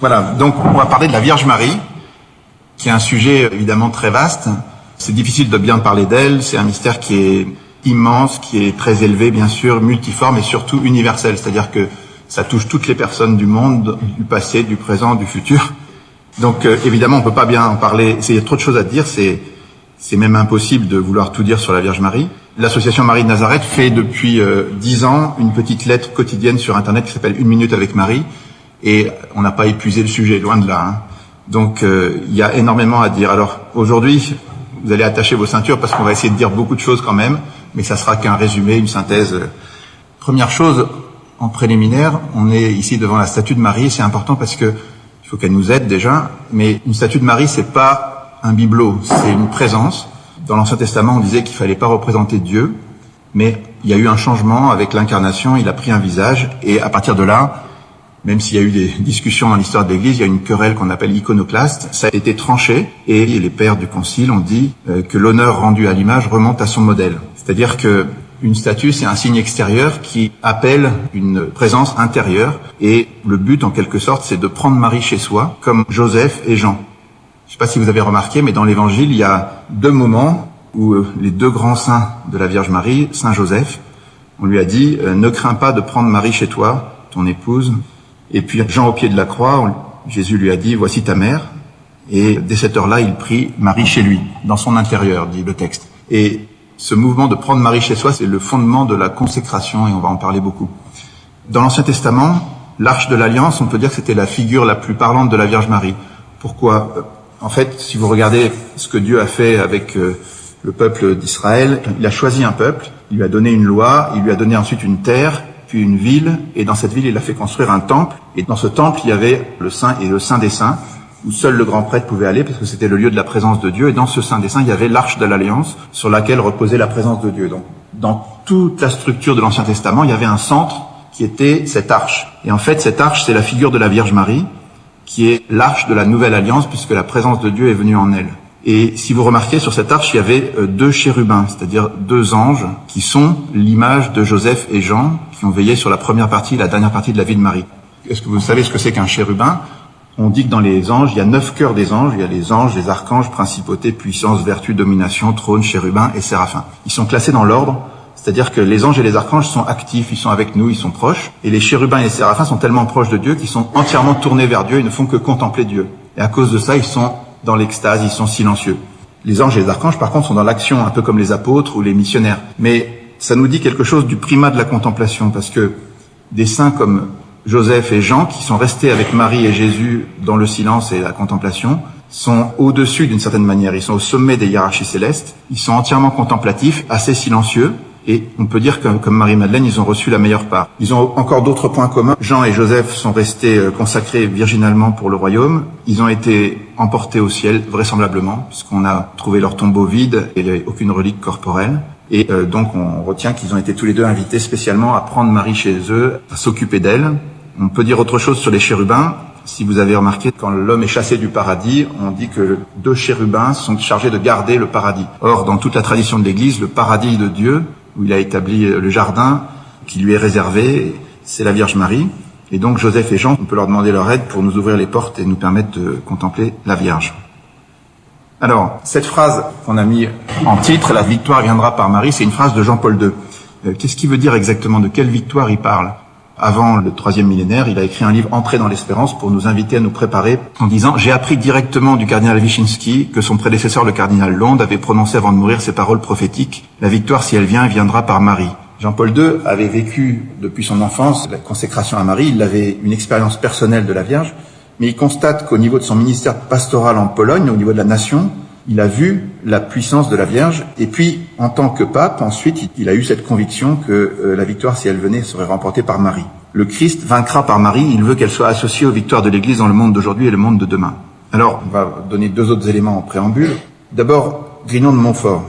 Voilà, donc on va parler de la Vierge Marie, qui est un sujet évidemment très vaste. C'est difficile de bien parler d'elle, c'est un mystère qui est immense, qui est très élevé bien sûr, multiforme et surtout universel, c'est-à-dire que ça touche toutes les personnes du monde, du passé, du présent, du futur. Donc évidemment on peut pas bien en parler, il y a trop de choses à dire, c'est même impossible de vouloir tout dire sur la Vierge Marie. L'association Marie de Nazareth fait depuis 10 ans une petite lettre quotidienne sur Internet qui s'appelle 1 minute avec Marie, et on n'a pas épuisé le sujet, loin de là. Hein. Donc il y a énormément à dire. Alors aujourd'hui, vous allez attacher vos ceintures parce qu'on va essayer de dire beaucoup de choses quand même, mais ça sera qu'un résumé, une synthèse. Première chose, en préliminaire, on est ici devant la statue de Marie, c'est important parce que il faut qu'elle nous aide déjà, mais une statue de Marie, c'est pas un bibelot, c'est une présence. Dans l'Ancien Testament, on disait qu'il fallait pas représenter Dieu, mais il y a eu un changement avec l'incarnation, il a pris un visage, et à partir de là, même s'il y a eu des discussions dans l'histoire de l'Église, il y a une querelle qu'on appelle iconoclaste, ça a été tranché, et les pères du Concile ont dit que l'honneur rendu à l'image remonte à son modèle. C'est-à-dire que une statue, c'est un signe extérieur qui appelle une présence intérieure, et le but, en quelque sorte, c'est de prendre Marie chez soi, comme Joseph et Jean. Je ne sais pas si vous avez remarqué, mais dans l'Évangile, il y a 2 moments où les 2 grands saints de la Vierge Marie, Saint Joseph, on lui a dit « Ne crains pas de prendre Marie chez toi, ton épouse ». Et puis Jean au pied de la croix, Jésus lui a dit « Voici ta mère ». Et dès cette heure-là, il prit Marie chez lui, dans son intérieur, dit le texte. Et ce mouvement de prendre Marie chez soi, c'est le fondement de la consécration, et on va en parler beaucoup. Dans l'Ancien Testament, l'Arche de l'Alliance, on peut dire que c'était la figure la plus parlante de la Vierge Marie. Pourquoi ? En fait, si vous regardez ce que Dieu a fait avec le peuple d'Israël, il a choisi un peuple, il lui a donné une loi, il lui a donné ensuite une terre, puis une ville, et dans cette ville, il a fait construire un temple, et dans ce temple, il y avait le Saint et le Saint des Saints, où seul le grand prêtre pouvait aller, parce que c'était le lieu de la présence de Dieu, et dans ce Saint des Saints, il y avait l'Arche de l'Alliance, sur laquelle reposait la présence de Dieu. Donc, dans toute la structure de l'Ancien Testament, il y avait un centre qui était cette arche. Et en fait, cette arche, c'est la figure de la Vierge Marie, qui est l'arche de la Nouvelle Alliance, puisque la présence de Dieu est venue en elle. Et si vous remarquez, sur cette arche, il y avait 2 chérubins, c'est-à-dire 2 anges, qui sont l'image de Joseph et Jean, qui ont veillé sur la première partie et la dernière partie de la vie de Marie. Est-ce que vous savez ce que c'est qu'un chérubin ? On dit que dans les anges, il y a 9 cœurs des anges, il y a les anges, les archanges, principautés, puissance, vertu, domination, trône, chérubins et séraphins. Ils sont classés dans l'ordre, c'est-à-dire que les anges et les archanges sont actifs, ils sont avec nous, ils sont proches, et les chérubins et les séraphins sont tellement proches de Dieu qu'ils sont entièrement tournés vers Dieu, ils ne font que contempler Dieu. Et à cause de ça, ils sont dans l'extase, ils sont silencieux. Les anges et les archanges, par contre, sont dans l'action, un peu comme les apôtres ou les missionnaires. Mais ça nous dit quelque chose du primat de la contemplation, parce que des saints comme Joseph et Jean, qui sont restés avec Marie et Jésus dans le silence et la contemplation, sont au-dessus d'une certaine manière. Ils sont au sommet des hiérarchies célestes, ils sont entièrement contemplatifs, assez silencieux, et on peut dire que, comme Marie-Madeleine, ils ont reçu la meilleure part. Ils ont encore d'autres points communs. Jean et Joseph sont restés consacrés virginalement pour le royaume. Ils ont été emportés au ciel, vraisemblablement, puisqu'on a trouvé leur tombeau vide et il n'y avait aucune relique corporelle. Et donc on retient qu'ils ont été tous les 2 invités spécialement à prendre Marie chez eux, à s'occuper d'elle. On peut dire autre chose sur les chérubins. Si vous avez remarqué, quand l'homme est chassé du paradis, on dit que 2 chérubins sont chargés de garder le paradis. Or, dans toute la tradition de l'Église, le paradis de Dieu, où il a établi le jardin qui lui est réservé, c'est la Vierge Marie. Et donc Joseph et Jean, on peut leur demander leur aide pour nous ouvrir les portes et nous permettre de contempler la Vierge. Alors, cette phrase qu'on a mis en titre, « La victoire viendra par Marie », c'est une phrase de Jean-Paul II. Qu'est-ce qu'il veut dire exactement? De quelle victoire il parle? Avant le 3e millénaire, il a écrit un livre « Entrer dans l'espérance » pour nous inviter à nous préparer en disant « J'ai appris directement du cardinal Wyszynski que son prédécesseur, le cardinal Londe, avait prononcé avant de mourir ces paroles prophétiques « La victoire, si elle vient, viendra par Marie ». Jean-Paul II avait vécu depuis son enfance la consécration à Marie, il avait une expérience personnelle de la Vierge, mais il constate qu'au niveau de son ministère pastoral en Pologne, au niveau de la nation, il a vu la puissance de la Vierge, et puis, en tant que pape, ensuite, il a eu cette conviction que la victoire, si elle venait, serait remportée par Marie. Le Christ vaincra par Marie, il veut qu'elle soit associée aux victoires de l'Église dans le monde d'aujourd'hui et le monde de demain. Alors, on va donner 2 autres éléments en préambule. D'abord, Grignon de Montfort.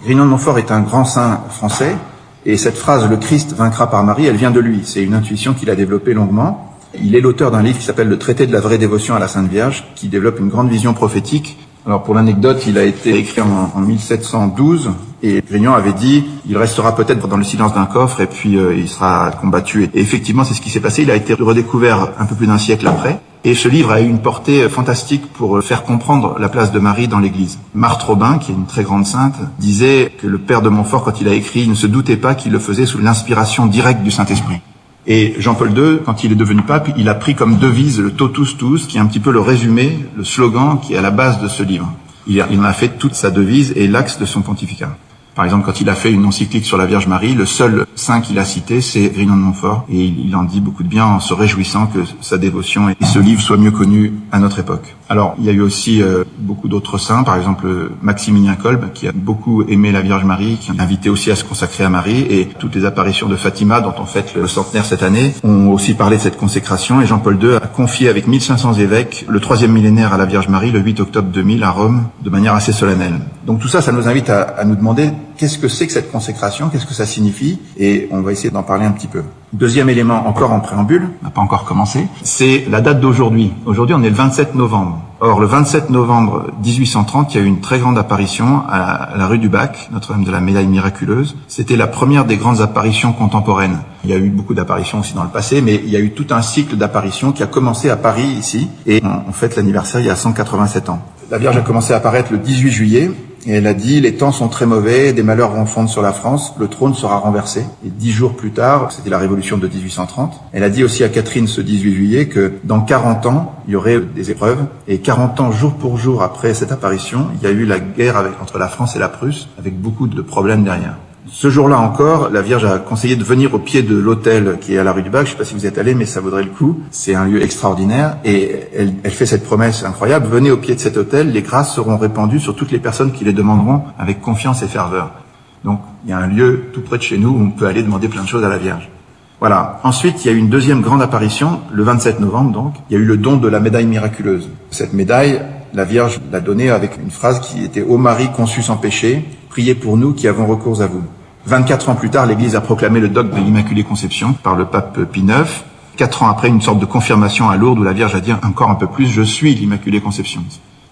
Grignon de Montfort est un grand saint français, et cette phrase « Le Christ vaincra par Marie », elle vient de lui. C'est une intuition qu'il a développée longuement. Il est l'auteur d'un livre qui s'appelle « Le traité de la vraie dévotion à la Sainte Vierge », qui développe une grande vision prophétique. Alors pour l'anecdote, il a été écrit en 1712 et Grignon avait dit il restera peut-être dans le silence d'un coffre et puis il sera combattu. Et effectivement, c'est ce qui s'est passé. Il a été redécouvert un peu plus d'1 siècle après. Et ce livre a eu une portée fantastique pour faire comprendre la place de Marie dans l'Église. Marthe Robin, qui est une très grande sainte, disait que le père de Montfort, quand il a écrit, ne se doutait pas qu'il le faisait sous l'inspiration directe du Saint-Esprit. Et Jean-Paul II, quand il est devenu pape, il a pris comme devise le totus tuus, qui est un petit peu le résumé, le slogan qui est à la base de ce livre. Il en a fait toute sa devise et l'axe de son pontificat. Par exemple, quand il a fait une encyclique sur la Vierge Marie, le seul saint qu'il a cité, c'est Grignon de Montfort. Et il en dit beaucoup de bien en se réjouissant que sa dévotion et ce livre soient mieux connus à notre époque. Alors, il y a eu aussi beaucoup d'autres saints, par exemple Maximilien Kolb, qui a beaucoup aimé la Vierge Marie, qui a invité aussi à se consacrer à Marie. Et toutes les apparitions de Fatima, dont on fête le centenaire cette année, ont aussi parlé de cette consécration. Et Jean-Paul II a confié avec 1500 évêques le 3e millénaire à la Vierge Marie le 8 octobre 2000 à Rome, de manière assez solennelle. Donc tout ça, ça nous invite à nous demander qu'est-ce que c'est que cette consécration, qu'est-ce que ça signifie, et on va essayer d'en parler un petit peu. Deuxième élément, encore en préambule, on n'a pas encore commencé, c'est la date d'aujourd'hui. Aujourd'hui, on est le 27 novembre. Or, le 27 novembre 1830, il y a eu une très grande apparition à la rue du Bac, Notre-Dame de la Médaille Miraculeuse. C'était la première des grandes apparitions contemporaines. Il y a eu beaucoup d'apparitions aussi dans le passé, mais il y a eu tout un cycle d'apparitions qui a commencé à Paris, ici, et on fête l'anniversaire il y a 187 ans. La Vierge a commencé à apparaître le 18 juillet, et elle a dit « Les temps sont très mauvais, des malheurs vont fondre sur la France, le trône sera renversé ». Et 10 jours plus tard, c'était la révolution de 1830, elle a dit aussi à Catherine ce 18 juillet que dans 40 ans, il y aurait des épreuves. Et 40 ans, jour pour jour après cette apparition, il y a eu la guerre entre la France et la Prusse, avec beaucoup de problèmes derrière. Ce jour-là encore, la Vierge a conseillé de venir au pied de l'autel qui est à la rue du Bac. Je ne sais pas si vous êtes allés, mais ça vaudrait le coup. C'est un lieu extraordinaire. Et elle fait cette promesse incroyable. Venez au pied de cet autel, les grâces seront répandues sur toutes les personnes qui les demanderont avec confiance et ferveur. Donc, il y a un lieu tout près de chez nous où on peut aller demander plein de choses à la Vierge. Voilà. Ensuite, il y a eu une deuxième grande apparition, le 27 novembre donc. Il y a eu le don de la médaille miraculeuse. Cette médaille, la Vierge l'a donnée avec une phrase qui était « Ô Marie conçue sans péché, priez pour nous qui avons recours à vous ». 24 ans plus tard, l'Église a proclamé le dogme de l'Immaculée Conception par le pape Pie IX. 4 ans après, une sorte de confirmation à Lourdes où la Vierge a dit encore un peu plus « Je suis l'Immaculée Conception ».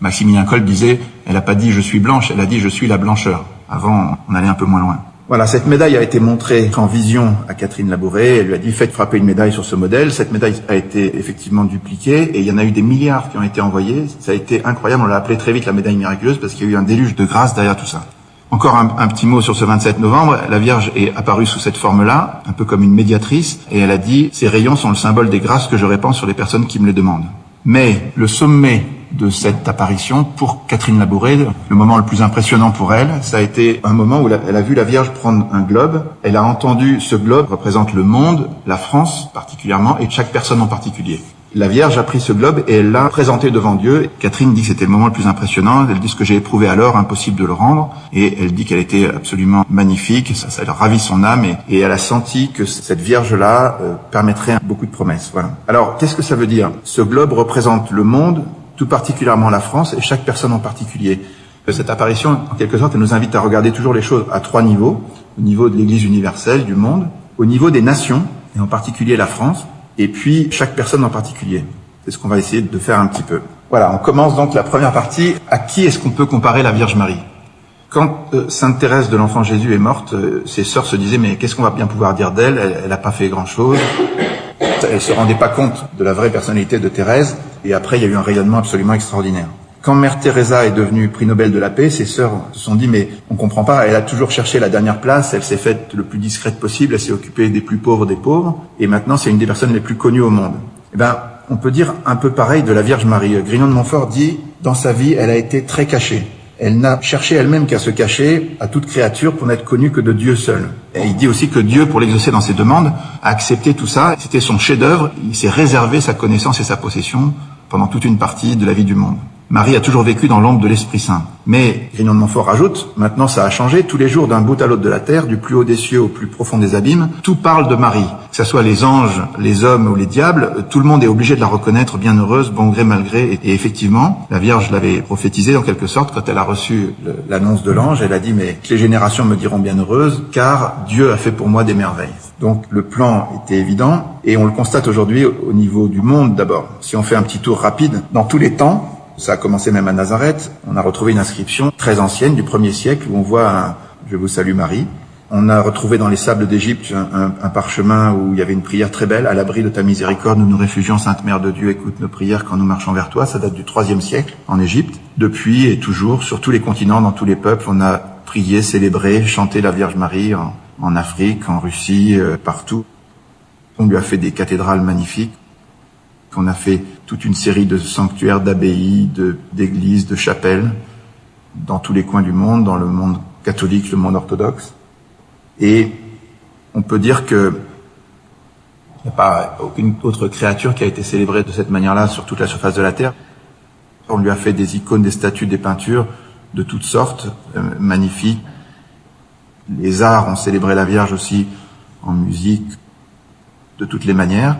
Maximilien Kolb disait « Elle n'a pas dit « Je suis blanche », elle a dit « Je suis la blancheur ». Avant, on allait un peu moins loin. Voilà, cette médaille a été montrée en vision à Catherine Labouré. Elle lui a dit « Faites frapper une médaille sur ce modèle ». Cette médaille a été effectivement dupliquée et il y en a eu des milliards qui ont été envoyés. Ça a été incroyable, on l'a appelée très vite la médaille miraculeuse parce qu'il y a eu un déluge de grâce derrière tout ça. Encore un petit mot sur ce 27 novembre. La Vierge est apparue sous cette forme-là, un peu comme une médiatrice, et elle a dit « Ces rayons sont le symbole des grâces que je répands sur les personnes qui me les demandent ». Mais le sommet de cette apparition, pour Catherine Labouré, le moment le plus impressionnant pour elle, ça a été un moment où elle a vu la Vierge prendre un globe. Elle a entendu ce globe représente le monde, la France particulièrement, et chaque personne en particulier. La Vierge a pris ce globe et elle l'a présenté devant Dieu. Catherine dit que c'était le moment le plus impressionnant. Elle dit ce que j'ai éprouvé alors, impossible de le rendre. Et elle dit qu'elle était absolument magnifique. Ça a ravi son âme et elle a senti que cette Vierge-là permettrait beaucoup de promesses. Voilà. Alors, qu'est-ce que ça veut dire? Ce globe représente le monde, tout particulièrement la France et chaque personne en particulier. Cette apparition, en quelque sorte, elle nous invite à regarder toujours les choses à 3 niveaux. Au niveau de l'Église universelle, du monde, au niveau des nations, et en particulier la France, et puis chaque personne en particulier. C'est ce qu'on va essayer de faire un petit peu. Voilà, on commence donc la première partie. À qui est-ce qu'on peut comparer la Vierge Marie? Quand Sainte Thérèse de l'Enfant Jésus est morte, ses sœurs se disaient « Mais qu'est-ce qu'on va bien pouvoir dire d'elle? Elle n'a pas fait grand-chose. » Elle se rendait pas compte de la vraie personnalité de Thérèse. Et après, il y a eu un rayonnement absolument extraordinaire. Quand Mère Teresa est devenue prix Nobel de la paix, ses sœurs se sont dit « Mais on comprend pas, elle a toujours cherché la dernière place, elle s'est faite le plus discrète possible, elle s'est occupée des plus pauvres des pauvres, et maintenant c'est une des personnes les plus connues au monde. » Eh ben, on peut dire un peu pareil de la Vierge Marie. Grignon de Montfort dit « Dans sa vie, elle a été très cachée. Elle n'a cherché elle-même qu'à se cacher à toute créature pour n'être connue que de Dieu seul. » Et il dit aussi que Dieu, pour l'exaucer dans ses demandes, a accepté tout ça. C'était son chef-d'œuvre. Il s'est réservé sa connaissance et sa possession pendant toute une partie de la vie du monde. Marie a toujours vécu dans l'ombre de l'Esprit Saint. Mais, Grignon de Montfort rajoute, maintenant ça a changé, tous les jours d'un bout à l'autre de la terre, du plus haut des cieux au plus profond des abîmes, tout parle de Marie. Que ce soit les anges, les hommes ou les diables, tout le monde est obligé de la reconnaître bienheureuse, bon gré, mal gré. Et effectivement, la Vierge l'avait prophétisé en quelque sorte quand elle a reçu l'annonce de l'ange. Elle a dit, mais les générations me diront bienheureuse, car Dieu a fait pour moi des merveilles. Donc le plan était évident, et on le constate aujourd'hui au niveau du monde d'abord. Si on fait un petit tour rapide, dans tous les temps, ça a commencé même à Nazareth. On a retrouvé une inscription très ancienne du 1er siècle où on voit un « Je vous salue Marie ». On a retrouvé dans les sables d'Égypte un parchemin où il y avait une prière très belle. À l'abri de ta miséricorde, nous nous réfugions, Sainte Mère de Dieu, écoute nos prières quand nous marchons vers toi. Ça date du IIIe siècle en Égypte. Depuis et toujours, sur tous les continents, dans tous les peuples, on a prié, célébré, chanté la Vierge Marie en Afrique, en Russie, partout. On lui a fait des cathédrales magnifiques. On a fait toute une série de sanctuaires, d'abbayes, d'églises, de chapelles, dans tous les coins du monde, dans le monde catholique, le monde orthodoxe. Et on peut dire que il n'y a pas aucune autre créature qui a été célébrée de cette manière-là sur toute la surface de la Terre. On lui a fait des icônes, des statues, des peintures de toutes sortes, magnifiques. Les arts ont célébré la Vierge aussi en musique, de toutes les manières.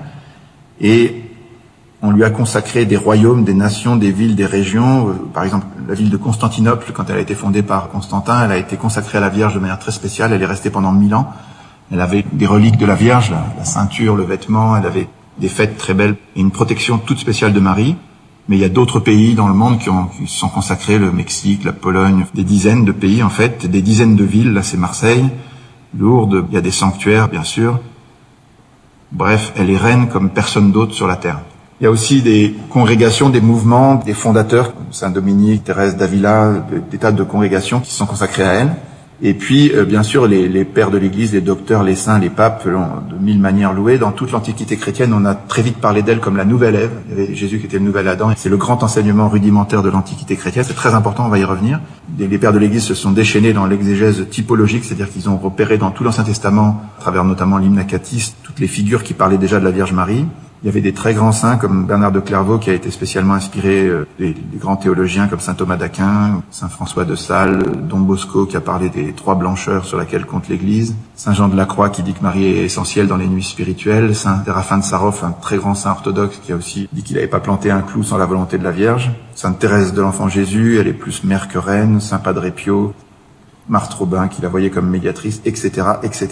Et on lui a consacré des royaumes, des nations, des villes, des régions. Par exemple, la ville de Constantinople, quand elle a été fondée par Constantin, elle a été consacrée à la Vierge de manière très spéciale. Elle est restée pendant 1000 ans. Elle avait des reliques de la Vierge, la ceinture, le vêtement. Elle avait des fêtes très belles et une protection toute spéciale de Marie. Mais il y a d'autres pays dans le monde qui se sont consacrés, le Mexique, la Pologne, des dizaines de pays en fait, des dizaines de villes. Là, c'est Marseille, Lourdes. Il y a des sanctuaires, bien sûr. Bref, elle est reine comme personne d'autre sur la terre. Il y a aussi des congrégations, des mouvements, des fondateurs, Saint-Dominique, Thérèse d'Avila, des tas de congrégations qui se sont consacrées à elle. Et puis, bien sûr, les pères de l'Église, les docteurs, les saints, les papes, l'ont de mille manières louée. Dans toute l'Antiquité chrétienne, on a très vite parlé d'elle comme la nouvelle Ève. Il y avait Jésus qui était le nouvel Adam. C'est le grand enseignement rudimentaire de l'Antiquité chrétienne. C'est très important, on va y revenir. Les pères de l'Église se sont déchaînés dans l'exégèse typologique, c'est-à-dire qu'ils ont repéré dans tout l'Ancien Testament, à travers notamment l'hymne acatiste, toutes les figures qui parlaient déjà de la Vierge Marie. Il y avait des très grands saints comme Bernard de Clairvaux qui a été spécialement inspiré des grands théologiens comme saint Thomas d'Aquin, saint François de Sales, Don Bosco qui a parlé des 3 blancheurs sur laquelle compte l'Église, saint Jean de la Croix qui dit que Marie est essentielle dans les nuits spirituelles, saint Séraphin de Sarov, un très grand saint orthodoxe qui a aussi dit qu'il n'avait pas planté un clou sans la volonté de la Vierge, sainte Thérèse de l'Enfant Jésus, elle est plus mère que reine, saint Padre Pio, Marthe Robin qui la voyait comme médiatrice, etc., etc.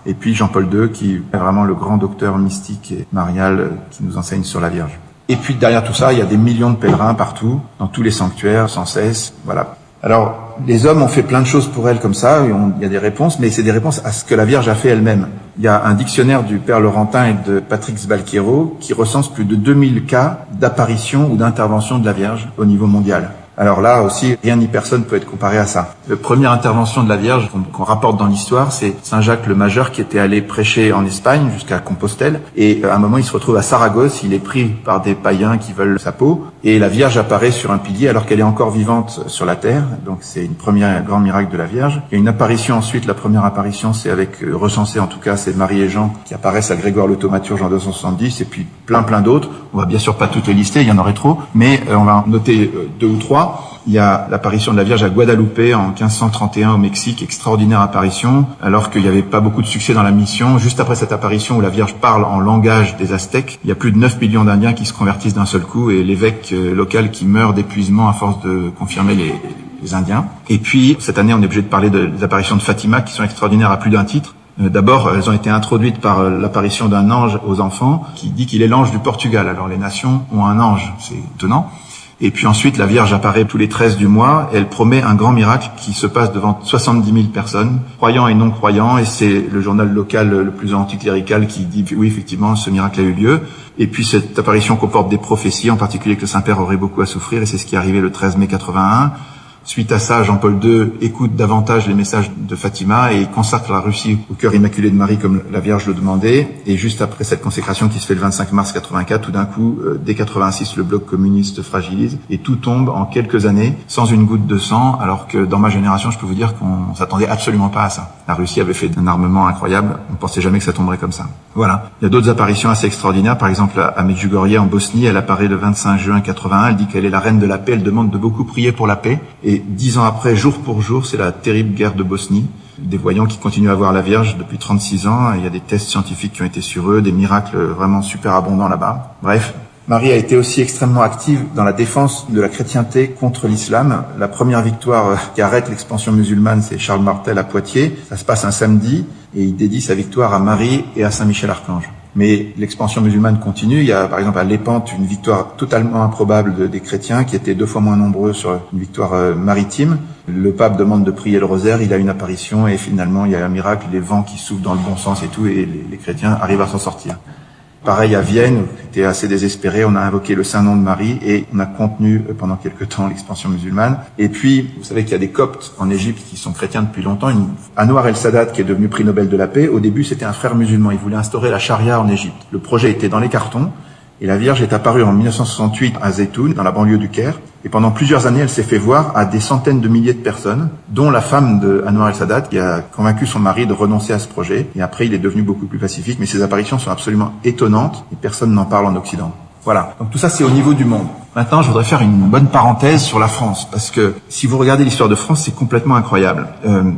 Et puis Jean-Paul II qui est vraiment le grand docteur mystique et marial qui nous enseigne sur la Vierge. Et puis derrière tout ça, il y a des millions de pèlerins partout, dans tous les sanctuaires, sans cesse, voilà. Alors, les hommes ont fait plein de choses pour elle comme ça, il y a des réponses, mais c'est des réponses à ce que la Vierge a fait elle-même. Il y a un dictionnaire du père Laurentin et de Patrick Sbalquiero qui recense plus de 2000 cas d'apparition ou d'intervention de la Vierge au niveau mondial. Alors là aussi, rien ni personne peut être comparé à ça. La première intervention de la Vierge qu'on rapporte dans l'histoire, c'est Saint Jacques le Majeur qui était allé prêcher en Espagne jusqu'à Compostelle. Et à un moment, il se retrouve à Saragosse, il est pris par des païens qui veulent sa peau. Et la Vierge apparaît sur un pilier alors qu'elle est encore vivante sur la terre. Donc c'est une première grand miracle de la Vierge. Il y a une apparition ensuite, la première apparition, c'est avec, recensé en tout cas, c'est Marie et Jean qui apparaissent à Grégoire le Thaumaturge en 270 et puis plein d'autres. On va bien sûr pas toutes les lister, il y en aurait trop, mais on va en noter 2 ou 3. Il y a l'apparition de la Vierge à Guadalupe en 1531 au Mexique, extraordinaire apparition, alors qu'il n'y avait pas beaucoup de succès dans la mission. Juste après cette apparition où la Vierge parle en langage des Aztèques, il y a plus de 9 millions d'Indiens qui se convertissent d'un seul coup et l'évêque local qui meurt d'épuisement à force de confirmer les Indiens. Et puis, cette année, on est obligé de parler des apparitions de Fatima qui sont extraordinaires à plus d'un titre. D'abord, elles ont été introduites par l'apparition d'un ange aux enfants qui dit qu'il est l'ange du Portugal. Alors les nations ont un ange, c'est étonnant. Et puis ensuite, la Vierge apparaît tous les 13 du mois et elle promet un grand miracle qui se passe devant 70 000 personnes, croyants et non croyants, et c'est le journal local le plus anticlérical qui dit oui, effectivement, ce miracle a eu lieu. Et puis cette apparition comporte des prophéties, en particulier que le Saint-Père aurait beaucoup à souffrir, et c'est ce qui est arrivé le 13 mai 81. Suite à ça, Jean-Paul II écoute davantage les messages de Fatima et il consacre la Russie au cœur immaculé de Marie comme la Vierge le demandait. Et juste après cette consécration qui se fait le 25 mars 84, tout d'un coup, dès 86, le bloc communiste fragilise et tout tombe en quelques années sans une goutte de sang, alors que dans ma génération, je peux vous dire qu'on s'attendait absolument pas à ça. La Russie avait fait un armement incroyable, on pensait jamais que ça tomberait comme ça. Voilà. Il y a d'autres apparitions assez extraordinaires. Par exemple, à Medjugorje en Bosnie, elle apparaît le 25 juin 81, elle dit qu'elle est la reine de la paix, elle demande de beaucoup prier pour la paix. Et 10 ans après, jour pour jour, c'est la terrible guerre de Bosnie. Des voyants qui continuent à voir la Vierge depuis 36 ans. Il y a des tests scientifiques qui ont été sur eux, des miracles vraiment super abondants là-bas. Bref, Marie a été aussi extrêmement active dans la défense de la chrétienté contre l'islam. La première victoire qui arrête l'expansion musulmane, c'est Charles Martel à Poitiers. Ça se passe un samedi et il dédie sa victoire à Marie et à Saint Michel Archange. Mais l'expansion musulmane continue. Il y a par exemple à Lépante une victoire totalement improbable des chrétiens qui étaient 2 fois moins nombreux sur une victoire maritime. Le pape demande de prier le rosaire, il a une apparition et finalement il y a un miracle, les vents qui soufflent dans le bon sens et tout, et les chrétiens arrivent à s'en sortir. Pareil à Vienne, on était assez désespéré, on a invoqué le Saint-Nom de Marie et on a contenu pendant quelque temps l'expansion musulmane. Et puis, vous savez qu'il y a des Coptes en Égypte qui sont chrétiens depuis longtemps. Anwar el-Sadat, qui est devenu prix Nobel de la paix, au début c'était un frère musulman, il voulait instaurer la charia en Égypte. Le projet était dans les cartons et la Vierge est apparue en 1968 à Zeytoun, dans la banlieue du Caire. Et pendant plusieurs années, elle s'est fait voir à des centaines de milliers de personnes, dont la femme de Anwar el-Sadat, qui a convaincu son mari de renoncer à ce projet. Et après, il est devenu beaucoup plus pacifique, mais ses apparitions sont absolument étonnantes et personne n'en parle en Occident. Voilà. Donc tout ça, c'est au niveau du monde. Maintenant, je voudrais faire une bonne parenthèse sur la France, parce que si vous regardez l'histoire de France, c'est complètement incroyable.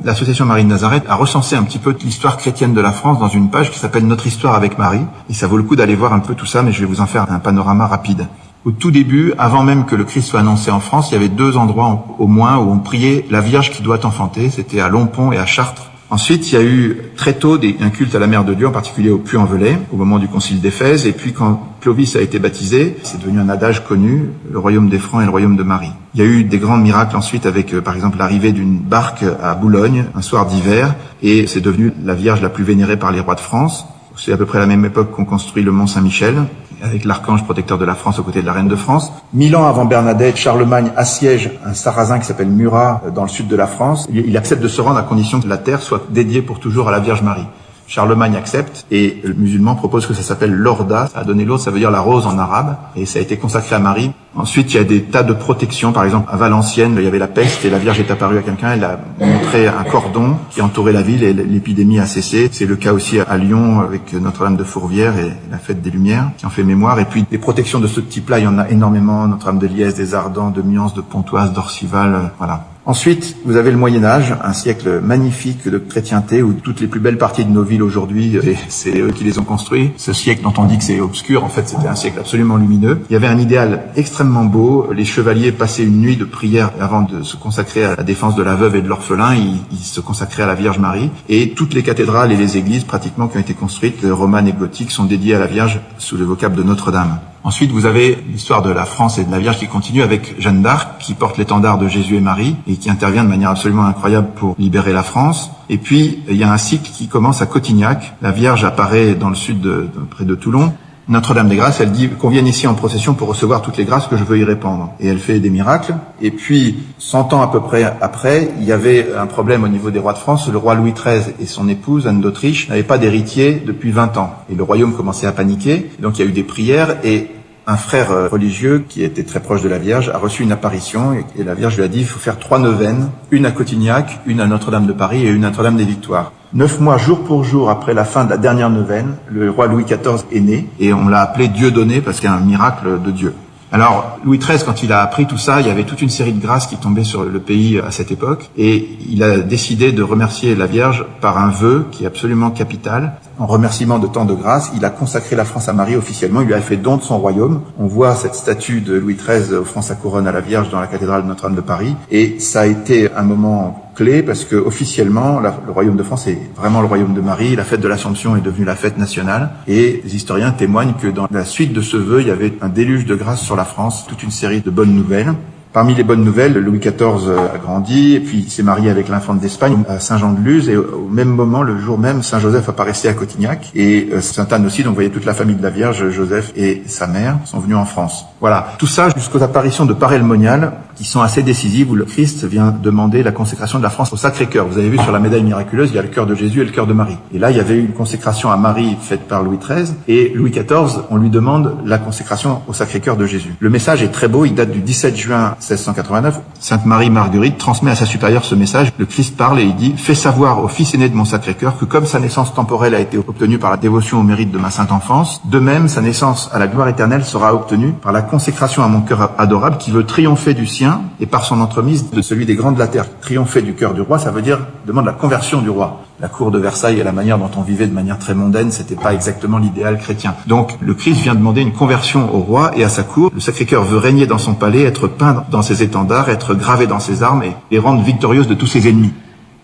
L'Association Marie de Nazareth a recensé un petit peu l'histoire chrétienne de la France dans une page qui s'appelle Notre histoire avec Marie, et ça vaut le coup d'aller voir un peu tout ça, mais je vais vous en faire un panorama rapide. Au tout début, avant même que le Christ soit annoncé en France, il y avait 2 endroits au moins où on priait la Vierge qui doit enfanter, c'était à Longpont et à Chartres. Ensuite, il y a eu très tôt un culte à la Mère de Dieu, en particulier au Puy-en-Velay, au moment du concile d'Éphèse. Et puis quand Clovis a été baptisé, c'est devenu un adage connu, le royaume des Francs et le royaume de Marie. Il y a eu des grands miracles ensuite avec, par exemple, l'arrivée d'une barque à Boulogne, un soir d'hiver, et c'est devenu la Vierge la plus vénérée par les rois de France. C'est à peu près la même époque qu'on construit le Mont Saint-Michel, avec l'archange protecteur de la France aux côtés de la reine de France. 1000 ans avant Bernadette, Charlemagne assiège un sarrasin qui s'appelle Murat dans le sud de la France. Il accepte de se rendre à condition que la terre soit dédiée pour toujours à la Vierge Marie. Charlemagne accepte et le musulman propose que ça s'appelle l'Orda. Ça a donné l'autre, ça veut dire la rose en arabe, et ça a été consacré à Marie. Ensuite, il y a des tas de protections. Par exemple, à Valenciennes, il y avait la peste et la Vierge est apparue à quelqu'un. Elle a montré un cordon qui entourait la ville et l'épidémie a cessé. C'est le cas aussi à Lyon avec Notre-Dame de Fourvière et la fête des Lumières qui en fait mémoire. Et puis, des protections de ce type-là, il y en a énormément. Notre-Dame de Liesse, des Ardents, de Miance, de Pontoise, d'Orcival, voilà. Ensuite, vous avez le Moyen-Âge, un siècle magnifique de chrétienté où toutes les plus belles parties de nos villes aujourd'hui, c'est eux qui les ont construits. Ce siècle dont on dit que c'est obscur, en fait, c'était un siècle absolument lumineux. Il y avait un idéal extrêmement beau. Les chevaliers passaient une nuit de prière avant de se consacrer à la défense de la veuve et de l'orphelin. Ils se consacraient à la Vierge Marie. Et toutes les cathédrales et les églises, pratiquement, qui ont été construites, romanes et gothiques, sont dédiées à la Vierge sous le vocable de Notre-Dame. Ensuite, vous avez l'histoire de la France et de la Vierge qui continue avec Jeanne d'Arc, qui porte l'étendard de Jésus et Marie et qui intervient de manière absolument incroyable pour libérer la France. Et puis, il y a un cycle qui commence à Cotignac. La Vierge apparaît dans le sud, près de Toulon. Notre-Dame des Grâces, elle dit qu'on vienne ici en procession pour recevoir toutes les grâces que je veux y répandre. Et elle fait des miracles. Et puis, 100 ans à peu près après, il y avait un problème au niveau des rois de France. Le roi Louis XIII et son épouse, Anne d'Autriche, n'avaient pas d'héritier depuis 20 ans. Et le royaume commençait à paniquer. Donc il y a eu des prières et un frère religieux qui était très proche de la Vierge a reçu une apparition et la Vierge lui a dit il faut faire 3 neuvaines, une à Cotignac, une à Notre-Dame de Paris et une à Notre-Dame des Victoires. 9 mois, jour pour jour, après la fin de la dernière neuvaine, le roi Louis XIV est né et on l'a appelé Dieudonné parce qu'il y a un miracle de Dieu. Alors, Louis XIII, quand il a appris tout ça, il y avait toute une série de grâces qui tombaient sur le pays à cette époque et il a décidé de remercier la Vierge par un vœu qui est absolument capital. En remerciement de tant de grâces, il a consacré la France à Marie officiellement, il lui a fait don de son royaume. On voit cette statue de Louis XIII offrant sa couronne à la Vierge dans la cathédrale de Notre-Dame de Paris et ça a été un moment clé parce que officiellement le royaume de France est vraiment le royaume de Marie. La fête de l'Assomption est devenue la fête nationale et les historiens témoignent que dans la suite de ce vœu, il y avait un déluge de grâce sur la France, toute une série de bonnes nouvelles. Parmi les bonnes nouvelles, Louis XIV a grandi et puis il s'est marié avec l'infante d'Espagne à Saint-Jean-de-Luz et au même moment, le jour même, Saint-Joseph apparaissait à Cotignac et Sainte-Anne aussi, donc vous voyez toute la famille de la Vierge, Joseph et sa mère sont venus en France. Voilà, tout ça jusqu'aux apparitions de Paray-le-Monial qui sont assez décisives où le Christ vient demander la consécration de la France au Sacré-Cœur. Vous avez vu sur la médaille miraculeuse, il y a le cœur de Jésus et le cœur de Marie. Et là, il y avait eu une consécration à Marie faite par Louis XIII et Louis XIV, on lui demande la consécration au Sacré-Cœur de Jésus. Le message est très beau, il date du 17 juin 1689. Sainte Marie-Marguerite transmet à sa supérieure ce message. Le Christ parle et il dit « Fais savoir au fils aîné de mon Sacré-Cœur que comme sa naissance temporelle a été obtenue par la dévotion au mérite de ma sainte enfance, de même sa naissance à la gloire éternelle sera obtenue par la consécration à mon cœur adorable qui veut triompher du sien et par son entremise de celui des grands de la terre. Triompher du cœur du roi, ça veut dire demande la conversion du roi. La cour de Versailles et la manière dont on vivait de manière très mondaine, c'était pas exactement l'idéal chrétien. Donc le Christ vient demander une conversion au roi et à sa cour. Le Sacré-Cœur veut régner dans son palais, être peint dans ses étendards, être gravé dans ses armes et rendre victorieuse de tous ses ennemis.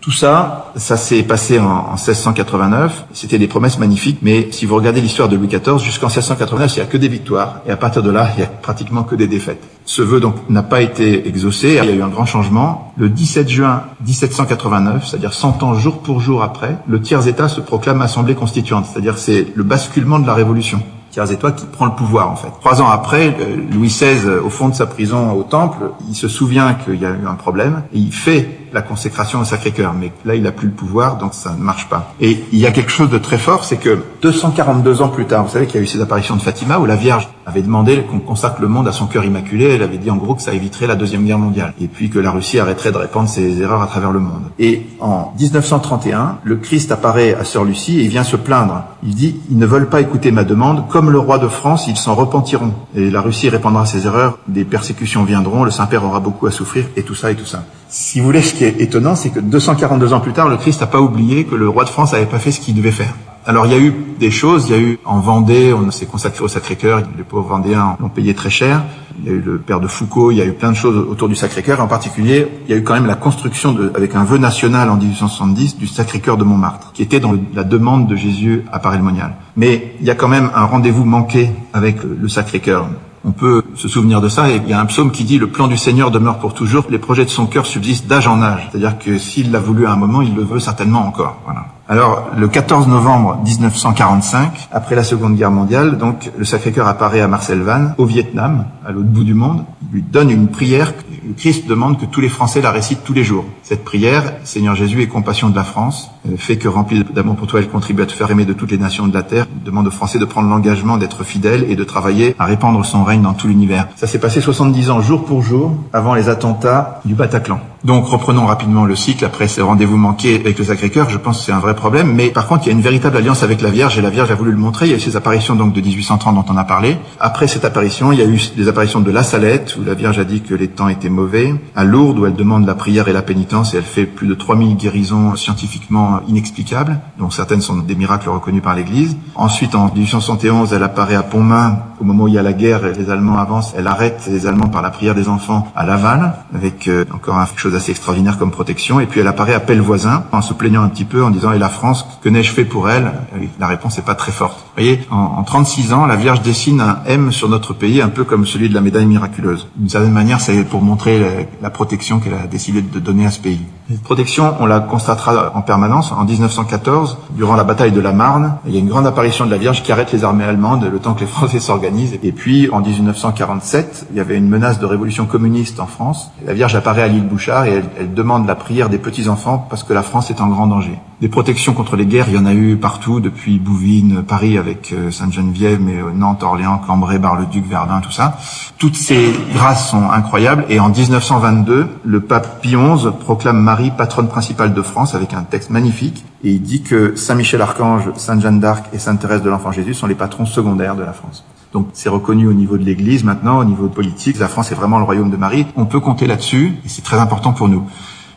Tout ça s'est passé en 1689. C'était des promesses magnifiques, mais si vous regardez l'histoire de Louis XIV, jusqu'en 1689, il n'y a que des victoires, et à partir de là, il y a pratiquement que des défaites. Ce vœu donc n'a pas été exaucé. Il y a eu un grand changement. Le 17 juin 1789, c'est-à-dire 100 ans jour pour jour après, le tiers-État se proclame assemblée constituante, c'est-à-dire c'est le basculement de la Révolution. Tiers-État qui prend le pouvoir, en fait. 3 ans après, Louis XVI, au fond de sa prison au Temple, il se souvient qu'il y a eu un problème et il fait la consécration au Sacré-Cœur. Mais là, il n'a plus le pouvoir, donc ça ne marche pas. Et il y a quelque chose de très fort, c'est que 242 ans plus tard, vous savez qu'il y a eu ces apparitions de Fatima où la Vierge avait demandé qu'on consacre le monde à son cœur immaculé. Elle avait dit en gros que ça éviterait la Deuxième Guerre mondiale et puis que la Russie arrêterait de répandre ses erreurs à travers le monde. Et en 1931, le Christ apparaît à Sœur Lucie et il vient se plaindre. Il dit « Ils ne veulent pas écouter ma demande. Comme le roi de France, ils s'en repentiront. Et la Russie répandra ses erreurs, des persécutions viendront, le Saint-Père aura beaucoup à souffrir, et tout ça, et tout ça. » Si vous voulez, ce qui est étonnant, c'est que 242 ans plus tard, le Christ n'a pas oublié que le roi de France n'avait pas fait ce qu'il devait faire. Alors il y a eu des choses, il y a eu en Vendée, on s'est consacré au Sacré-Cœur, les pauvres Vendéens l'ont payé très cher, il y a eu le père de Foucault, il y a eu plein de choses autour du Sacré-Cœur, en particulier, il y a eu quand même la construction avec un vœu national en 1870 du Sacré-Cœur de Montmartre, qui était dans la demande de Jésus à Paray-le-Monial. Mais il y a quand même un rendez-vous manqué avec le Sacré-Cœur. On peut se souvenir de ça, et il y a un psaume qui dit « Le plan du Seigneur demeure pour toujours, les projets de son cœur subsistent d'âge en âge ». C'est-à-dire que s'il l'a voulu à un moment, il le veut certainement encore. Voilà. Alors, le 14 novembre 1945, après la Seconde Guerre mondiale, donc le Sacré-Cœur apparaît à Marcel Van, au Vietnam, à l'autre bout du monde. Il lui donne une prière. Le Christ demande que tous les Français la récitent tous les jours. Cette prière, « Seigneur Jésus, aie compassion de la France, fait que remplie d'amour pour toi, elle contribue à te faire aimer de toutes les nations de la terre. » Il demande aux Français de prendre l'engagement d'être fidèles et de travailler à répandre son règne dans tout l'univers. Ça s'est passé 70 ans, jour pour jour, avant les attentats du Bataclan. Donc, reprenons rapidement le cycle après ces rendez-vous manqués avec le Sacré-Cœur. Je pense que c'est un vrai problème, mais par contre, il y a une véritable alliance avec la Vierge, et la Vierge a voulu le montrer. Il y a eu ces apparitions donc de 1830 dont on a parlé. Après cette apparition, il y a eu des apparitions de La Salette, où la Vierge a dit que les temps étaient mauvais. À Lourdes, où elle demande la prière et la pénitence, et elle fait plus de 3000 guérisons scientifiquement inexplicables, dont certaines sont des miracles reconnus par l'Église. Ensuite, en 1871, elle apparaît à Pontmain, au moment où il y a la guerre et les Allemands avancent. Elle arrête les Allemands par la prière des enfants à Laval, avec encore quelque chose assez extraordinaire comme protection. Et puis elle apparaît à Pellevoisin, en se plaignant un petit peu, en disant « Et la France, que n'ai-je fait pour elle ?» La réponse n'est pas très forte. Vous voyez, en 36 ans, la Vierge dessine un M sur notre pays, un peu comme celui de la médaille miraculeuse. D'une certaine manière, c'est pour montrer la protection qu'elle a décidé de donner à ce pays. Cette protection, on la constatera en permanence. En 1914, durant la bataille de la Marne, il y a une grande apparition de la Vierge qui arrête les armées allemandes le temps que les Français s'organisent. Et puis, en 1947, il y avait une menace de révolution communiste en France. La Vierge apparaît à l'île Bouchard et elle demande la prière des petits-enfants parce que la France est en grand danger. Des protections contre les guerres, il y en a eu partout, depuis Bouvines, Paris avec Sainte-Geneviève, mais Nantes, Orléans, Cambrai, Bar-le-Duc, Verdun, tout ça. Toutes ces grâces sont incroyables. Et en 1922, le pape Pie XI proclame Marie patronne principale de France avec un texte magnifique. Et il dit que Saint-Michel-Archange, Sainte-Jeanne d'Arc et Sainte-Thérèse de l'Enfant Jésus sont les patrons secondaires de la France. Donc c'est reconnu au niveau de l'Église maintenant, au niveau politique. La France est vraiment le royaume de Marie. On peut compter là-dessus et c'est très important pour nous.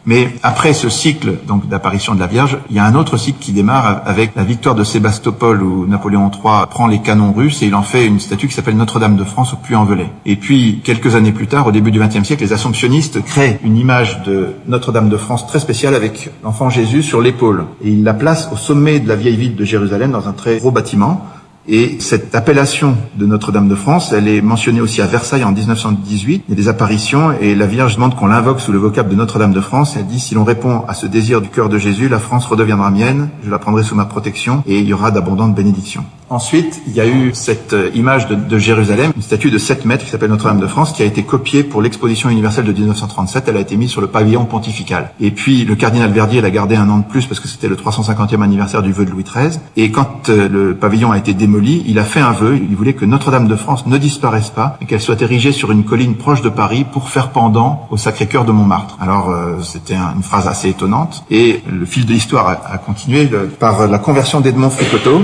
Mais après ce cycle donc d'apparition de la Vierge, il y a un autre cycle qui démarre avec la victoire de Sébastopol où Napoléon III prend les canons russes et il en fait une statue qui s'appelle Notre-Dame de France au Puy-en-Velay. Et puis quelques années plus tard, au début du XXe siècle, les assomptionnistes créent une image de Notre-Dame de France très spéciale avec l'enfant Jésus sur l'épaule. Et ils la placent au sommet de la vieille ville de Jérusalem dans un très gros bâtiment. Et cette appellation de Notre-Dame de France, elle est mentionnée aussi à Versailles en 1918. Il y a des apparitions et la Vierge demande qu'on l'invoque sous le vocable de Notre-Dame de France. Elle dit, si l'on répond à ce désir du cœur de Jésus, la France redeviendra mienne, je la prendrai sous ma protection et il y aura d'abondantes bénédictions. Ensuite, il y a eu cette image de Jérusalem, une statue de 7 mètres qui s'appelle Notre-Dame de France, qui a été copiée pour l'exposition universelle de 1937. Elle a été mise sur le pavillon pontifical. Et puis, le cardinal Verdier, elle a gardé un an de plus parce que c'était le 350e anniversaire du vœu de Louis XIII. Et quand le pavillon a été démoli, il a fait un vœu. Il voulait que Notre-Dame de France ne disparaisse pas et qu'elle soit érigée sur une colline proche de Paris pour faire pendant au Sacré-Cœur de Montmartre. Alors, c'était une phrase assez étonnante. Et le fil de l'histoire a continué par la conversion d'Edmond Fricoteau,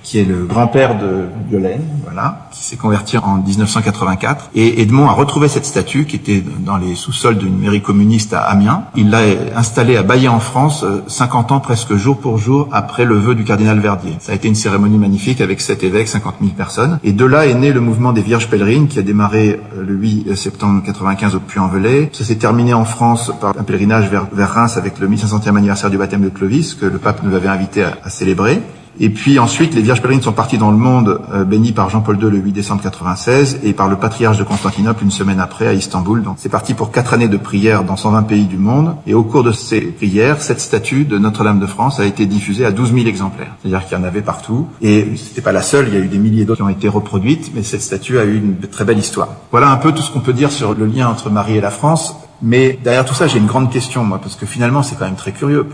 qui est le grand-père de Violaine, voilà, qui s'est converti en 1984. Et Edmond a retrouvé cette statue qui était dans les sous-sols d'une mairie communiste à Amiens. Il l'a installée à Baillet en France, 50 ans presque jour pour jour après le vœu du cardinal Verdier. Ça a été une cérémonie magnifique avec 7 évêques, 50 000 personnes. Et de là est né le mouvement des Vierges pèlerines qui a démarré le 8 septembre 1995 au Puy-en-Velay. Ça s'est terminé en France par un pèlerinage vers Reims avec le 1500e anniversaire du baptême de Clovis que le pape nous avait invité à célébrer. Et puis ensuite, les Vierges pèlerines sont parties dans le monde, bénies par Jean-Paul II le 8 décembre 96 et par le patriarche de Constantinople une semaine après à Istanbul. Donc c'est parti pour 4 années de prières dans 120 pays du monde. Et au cours de ces prières, cette statue de Notre-Dame de France a été diffusée à 12 000 exemplaires. C'est-à-dire qu'il y en avait partout. Et c'était pas la seule, il y a eu des milliers d'autres qui ont été reproduites, mais cette statue a eu une très belle histoire. Voilà un peu tout ce qu'on peut dire sur le lien entre Marie et la France. Mais derrière tout ça, j'ai une grande question, moi, parce que finalement, c'est quand même très curieux.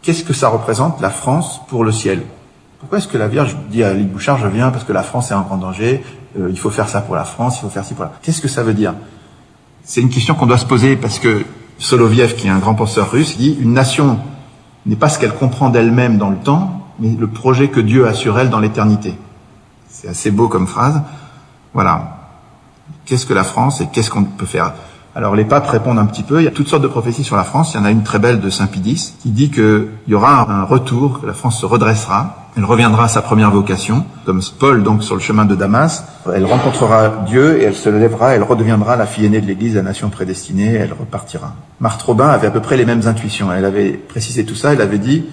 Qu'est-ce que ça représente, la France, pour le ciel? Pourquoi est-ce que la Vierge dit à Lise Bouchard, je viens parce que la France est en grand danger, il faut faire ça pour la France, il faut faire ci pour la... Qu'est-ce que ça veut dire? C'est une question qu'on doit se poser parce que Soloviev, qui est un grand penseur russe, dit une nation n'est pas ce qu'elle comprend d'elle-même dans le temps, mais le projet que Dieu a sur elle dans l'éternité. C'est assez beau comme phrase. Voilà. Qu'est-ce que la France et qu'est-ce qu'on peut faire? Alors les papes répondent un petit peu, il y a toutes sortes de prophéties sur la France, il y en a une très belle de Saint Pie X qui dit qu'il y aura un retour, que la France se redressera, elle reviendra à sa première vocation, comme Paul donc sur le chemin de Damas, elle rencontrera Dieu et elle se lèvera, elle redeviendra la fille aînée de l'Église, la nation prédestinée, elle repartira. Marthe Robin avait à peu près les mêmes intuitions, elle avait précisé tout ça, elle avait dit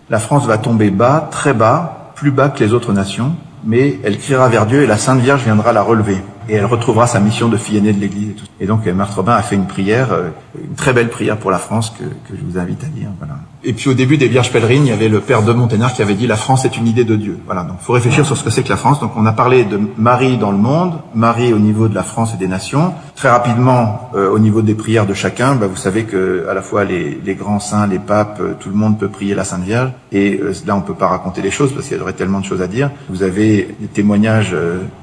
la France va tomber bas, très bas, plus bas que les autres nations, mais elle criera vers Dieu et la Sainte Vierge viendra la relever. Et elle retrouvera sa mission de fille aînée de l'Église. Et donc Marthe Robin a fait une prière, une très belle prière pour la France que je vous invite à lire. Voilà. Et puis au début des Vierges pèlerines, il y avait le père de Monténard qui avait dit la France est une idée de Dieu. Voilà, donc il faut réfléchir sur ce que c'est que la France. Donc on a parlé de Marie dans le monde, Marie au niveau de la France et des nations. Très rapidement, au niveau des prières de chacun, vous savez que à la fois les grands saints, les papes, tout le monde peut prier la Sainte Vierge. Et là on peut pas raconter les choses parce qu'il y aurait tellement de choses à dire. Vous avez des témoignages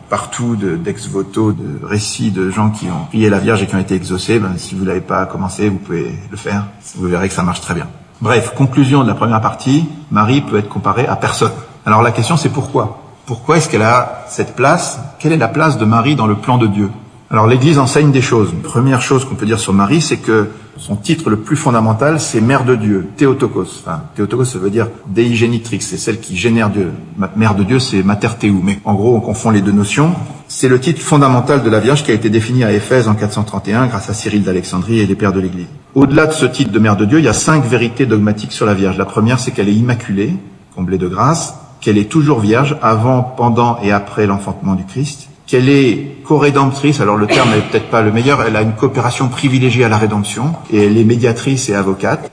partout d'ex-voto, de récits de gens qui ont prié la Vierge et qui ont été exaucés. Si vous l'avez pas commencé, vous pouvez le faire. Vous verrez que ça marche très bien. Bref, conclusion de la première partie, Marie peut être comparée à personne. Alors la question c'est pourquoi? Pourquoi est-ce qu'elle a cette place? Quelle est la place de Marie dans le plan de Dieu? Alors l'Église enseigne des choses. Une première chose qu'on peut dire sur Marie, c'est que son titre le plus fondamental, c'est Mère de Dieu, Théotokos. Enfin, Théotokos, ça veut dire Dei Genitrix, c'est celle qui génère Dieu. Mère de Dieu, c'est Mater Theou. Mais en gros, on confond les deux notions. C'est le titre fondamental de la Vierge qui a été défini à Éphèse en 431 grâce à Cyril d'Alexandrie et les pères de l'Église. Au-delà de ce titre de Mère de Dieu, il y a 5 vérités dogmatiques sur la Vierge. La première, c'est qu'elle est immaculée, comblée de grâce, qu'elle est toujours vierge avant, pendant et après l'enfantement du Christ, qu'elle est co-rédemptrice, alors le terme n'est peut-être pas le meilleur, elle a une coopération privilégiée à la rédemption, et elle est médiatrice et avocate.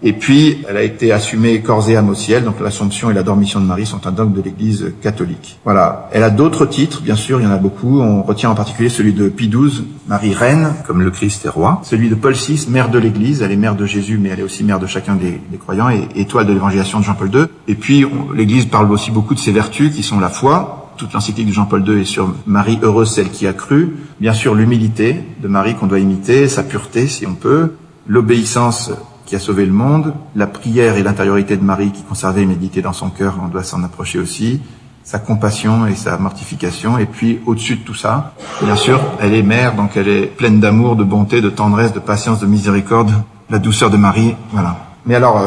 Et puis, elle a été assumée corps et âme au ciel, donc l'Assomption et la Dormition de Marie sont un dogme de l'Église catholique. Voilà. Elle a d'autres titres, bien sûr, il y en a beaucoup. On retient en particulier celui de Pie XII, Marie Reine, comme le Christ est roi. Celui de Paul VI, Mère de l'Église, elle est mère de Jésus, mais elle est aussi mère de chacun des croyants, et étoile de l'évangélisation de Jean-Paul II. Et puis, l'Église parle aussi beaucoup de ses vertus, qui sont la foi. Toute l'encyclique de Jean-Paul II est sur Marie, heureuse celle qui a cru. Bien sûr, l'humilité de Marie qu'on doit imiter, sa pureté si on peut, l'obéissance qui a sauvé le monde, la prière et l'intériorité de Marie qui conservait et méditait dans son cœur, on doit s'en approcher aussi, sa compassion et sa mortification, et puis au-dessus de tout ça, bien sûr, elle est mère, donc elle est pleine d'amour, de bonté, de tendresse, de patience, de miséricorde, la douceur de Marie, voilà. Mais alors,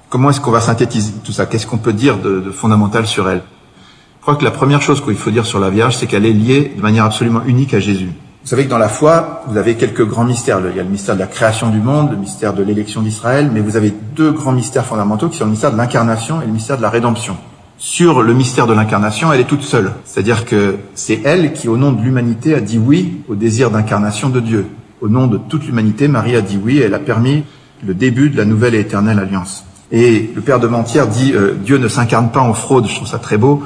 comment est-ce qu'on va synthétiser tout ça? Qu'est-ce qu'on peut dire de fondamental sur elle? Je crois que la première chose qu'il faut dire sur la Vierge, c'est qu'elle est liée de manière absolument unique à Jésus. Vous savez que dans la foi, vous avez quelques grands mystères. Il y a le mystère de la création du monde, le mystère de l'élection d'Israël, mais vous avez 2 grands mystères fondamentaux qui sont le mystère de l'incarnation et le mystère de la rédemption. Sur le mystère de l'incarnation, elle est toute seule. C'est-à-dire que c'est elle qui, au nom de l'humanité, a dit oui au désir d'incarnation de Dieu. Au nom de toute l'humanité, Marie a dit oui et elle a permis le début de la nouvelle et éternelle alliance. Et le père de Mentière dit Dieu ne s'incarne pas en fraude, je trouve ça très beau.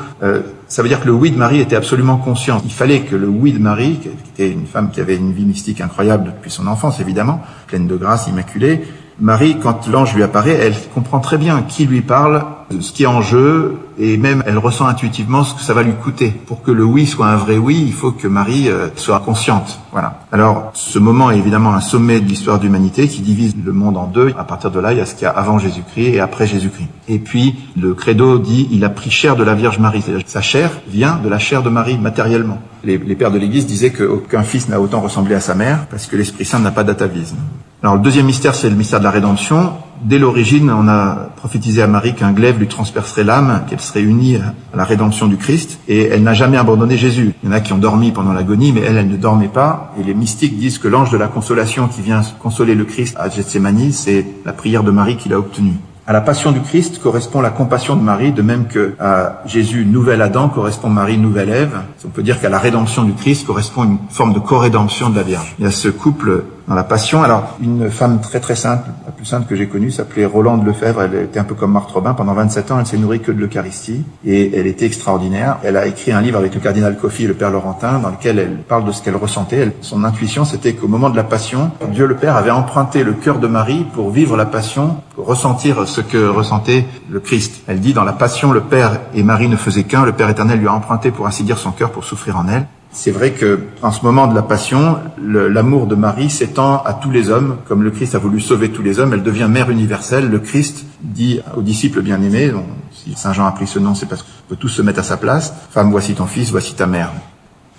Ça veut dire que le oui de Marie était absolument conscient. Il fallait que le oui de Marie, qui était une femme qui avait une vie mystique incroyable depuis son enfance évidemment, pleine de grâce, immaculée, Marie, quand l'ange lui apparaît, elle comprend très bien qui lui parle. ce qui est en jeu, et même elle ressent intuitivement ce que ça va lui coûter. Pour que le oui soit un vrai oui, il faut que Marie soit consciente. Voilà. Alors, ce moment est évidemment un sommet de l'histoire de l'humanité qui divise le monde en deux. À partir de là, il y a ce qu'il y a avant Jésus-Christ et après Jésus-Christ. Et puis, le credo dit, il a pris chair de la Vierge Marie. C'est-à-dire, sa chair vient de la chair de Marie, matériellement. Les pères de l'Église disaient qu'aucun fils n'a autant ressemblé à sa mère, parce que l'Esprit Saint n'a pas d'atavisme. Alors, le deuxième mystère, c'est le mystère de la rédemption. Dès l'origine, on a prophétisé à Marie qu'un glaive lui transpercerait l'âme, qu'elle serait unie à la rédemption du Christ, et elle n'a jamais abandonné Jésus. Il y en a qui ont dormi pendant l'agonie, mais elle ne dormait pas, et les mystiques disent que l'ange de la consolation qui vient consoler le Christ à Gethsémani, c'est la prière de Marie qu'il a obtenue. À la passion du Christ correspond la compassion de Marie, de même que à Jésus, nouvel Adam, correspond Marie, nouvelle Ève. On peut dire qu'à la rédemption du Christ correspond une forme de co-rédemption de la Vierge. Il y a ce couple dans la passion. Alors, une femme très très sainte, la plus sainte que j'ai connue, s'appelait Rolande Lefebvre. Elle était un peu comme Marthe Robin. Pendant 27 ans, elle s'est nourrie que de l'Eucharistie et elle était extraordinaire. Elle a écrit un livre avec le cardinal Coffi et le père Laurentin dans lequel elle parle de ce qu'elle ressentait. Son intuition, c'était qu'au moment de la passion, Dieu le Père avait emprunté le cœur de Marie pour vivre la passion, pour ressentir ce que ressentait le Christ. Elle dit, dans la passion, le Père et Marie ne faisaient qu'un. Le Père éternel lui a emprunté, pour ainsi dire, son cœur pour souffrir en elle. C'est vrai que, en ce moment de la passion, l'amour de Marie s'étend à tous les hommes. Comme le Christ a voulu sauver tous les hommes, elle devient mère universelle. Le Christ dit aux disciples bien-aimés, dont si Saint Jean a pris ce nom, c'est parce qu'on peut tous se mettre à sa place. Femme, voici ton fils, voici ta mère.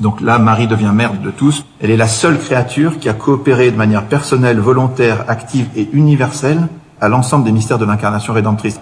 Donc là, Marie devient mère de tous. Elle est la seule créature qui a coopéré de manière personnelle, volontaire, active et universelle à l'ensemble des mystères de l'incarnation rédemptrice.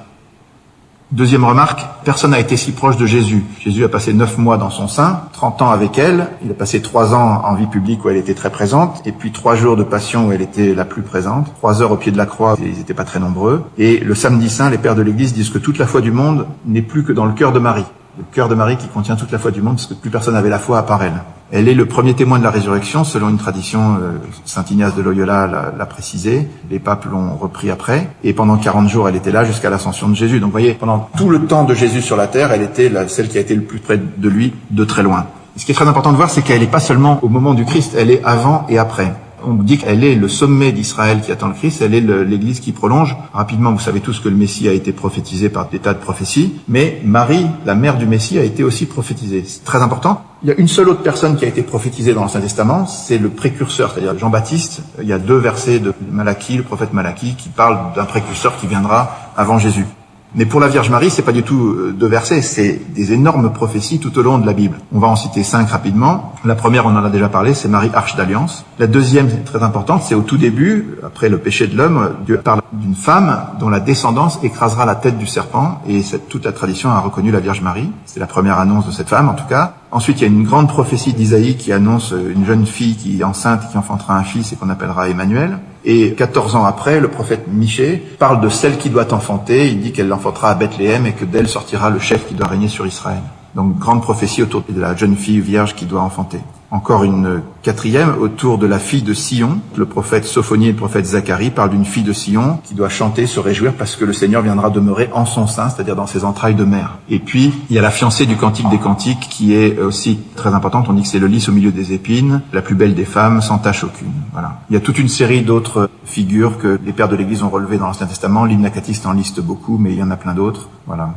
Deuxième remarque, personne n'a été si proche de Jésus. Jésus a passé 9 mois dans son sein, 30 ans avec elle, il a passé 3 ans en vie publique où elle était très présente, et puis 3 jours de passion où elle était la plus présente, 3 heures au pied de la croix, ils n'étaient pas très nombreux. Et le samedi saint, les pères de l'Église disent que toute la foi du monde n'est plus que dans le cœur de Marie. Le cœur de Marie qui contient toute la foi du monde, parce que plus personne n'avait la foi à part elle. Elle est le premier témoin de la résurrection, selon une tradition, saint Ignace de Loyola l'a précisé, les papes l'ont repris après, et pendant 40 jours, elle était là jusqu'à l'ascension de Jésus. Donc vous voyez, pendant tout le temps de Jésus sur la terre, elle était celle qui a été le plus près de lui, de très loin. Et ce qui est très important de voir, c'est qu'elle n'est pas seulement au moment du Christ, elle est avant et après. On dit qu'elle est le sommet d'Israël qui attend le Christ, elle est l'Église qui prolonge. Rapidement, vous savez tous que le Messie a été prophétisé par des tas de prophéties, mais Marie, la mère du Messie, a été aussi prophétisée. C'est très important. Il y a une seule autre personne qui a été prophétisée dans l'Ancien Testament, c'est le précurseur, c'est-à-dire Jean-Baptiste. Il y a 2 versets de Malachie, le prophète Malachie, qui parlent d'un précurseur qui viendra avant Jésus. Mais pour la Vierge Marie, c'est pas du tout 2 versets, c'est des énormes prophéties tout au long de la Bible. On va en citer 5 rapidement. La première, on en a déjà parlé, c'est Marie, arche d'alliance. La deuxième, très importante, c'est au tout début, après le péché de l'homme, Dieu parle d'une femme dont la descendance écrasera la tête du serpent, et toute la tradition a reconnu la Vierge Marie. C'est la première annonce de cette femme, en tout cas. Ensuite, il y a une grande prophétie d'Isaïe qui annonce une jeune fille qui est enceinte, qui enfantera un fils et qu'on appellera Emmanuel. Et 14 ans après, le prophète Michée parle de celle qui doit enfanter. Il dit qu'elle l'enfantera à Bethléem et que d'elle sortira le chef qui doit régner sur Israël. Donc, grande prophétie autour de la jeune fille vierge qui doit enfanter. Encore une 4e autour de la fille de Sion. Le prophète Sophonie et le prophète Zacharie parlent d'une fille de Sion qui doit chanter, se réjouir parce que le Seigneur viendra demeurer en son sein, c'est-à-dire dans ses entrailles de mère. Et puis, il y a la fiancée du Cantique des Cantiques qui est aussi très importante. On dit que c'est le lys au milieu des épines, la plus belle des femmes, sans tache aucune. Voilà. Il y a toute une série d'autres figures que les pères de l'Église ont relevées dans l'Ancien Testament. L'hymne acatiste en liste beaucoup, mais il y en a plein d'autres. Voilà.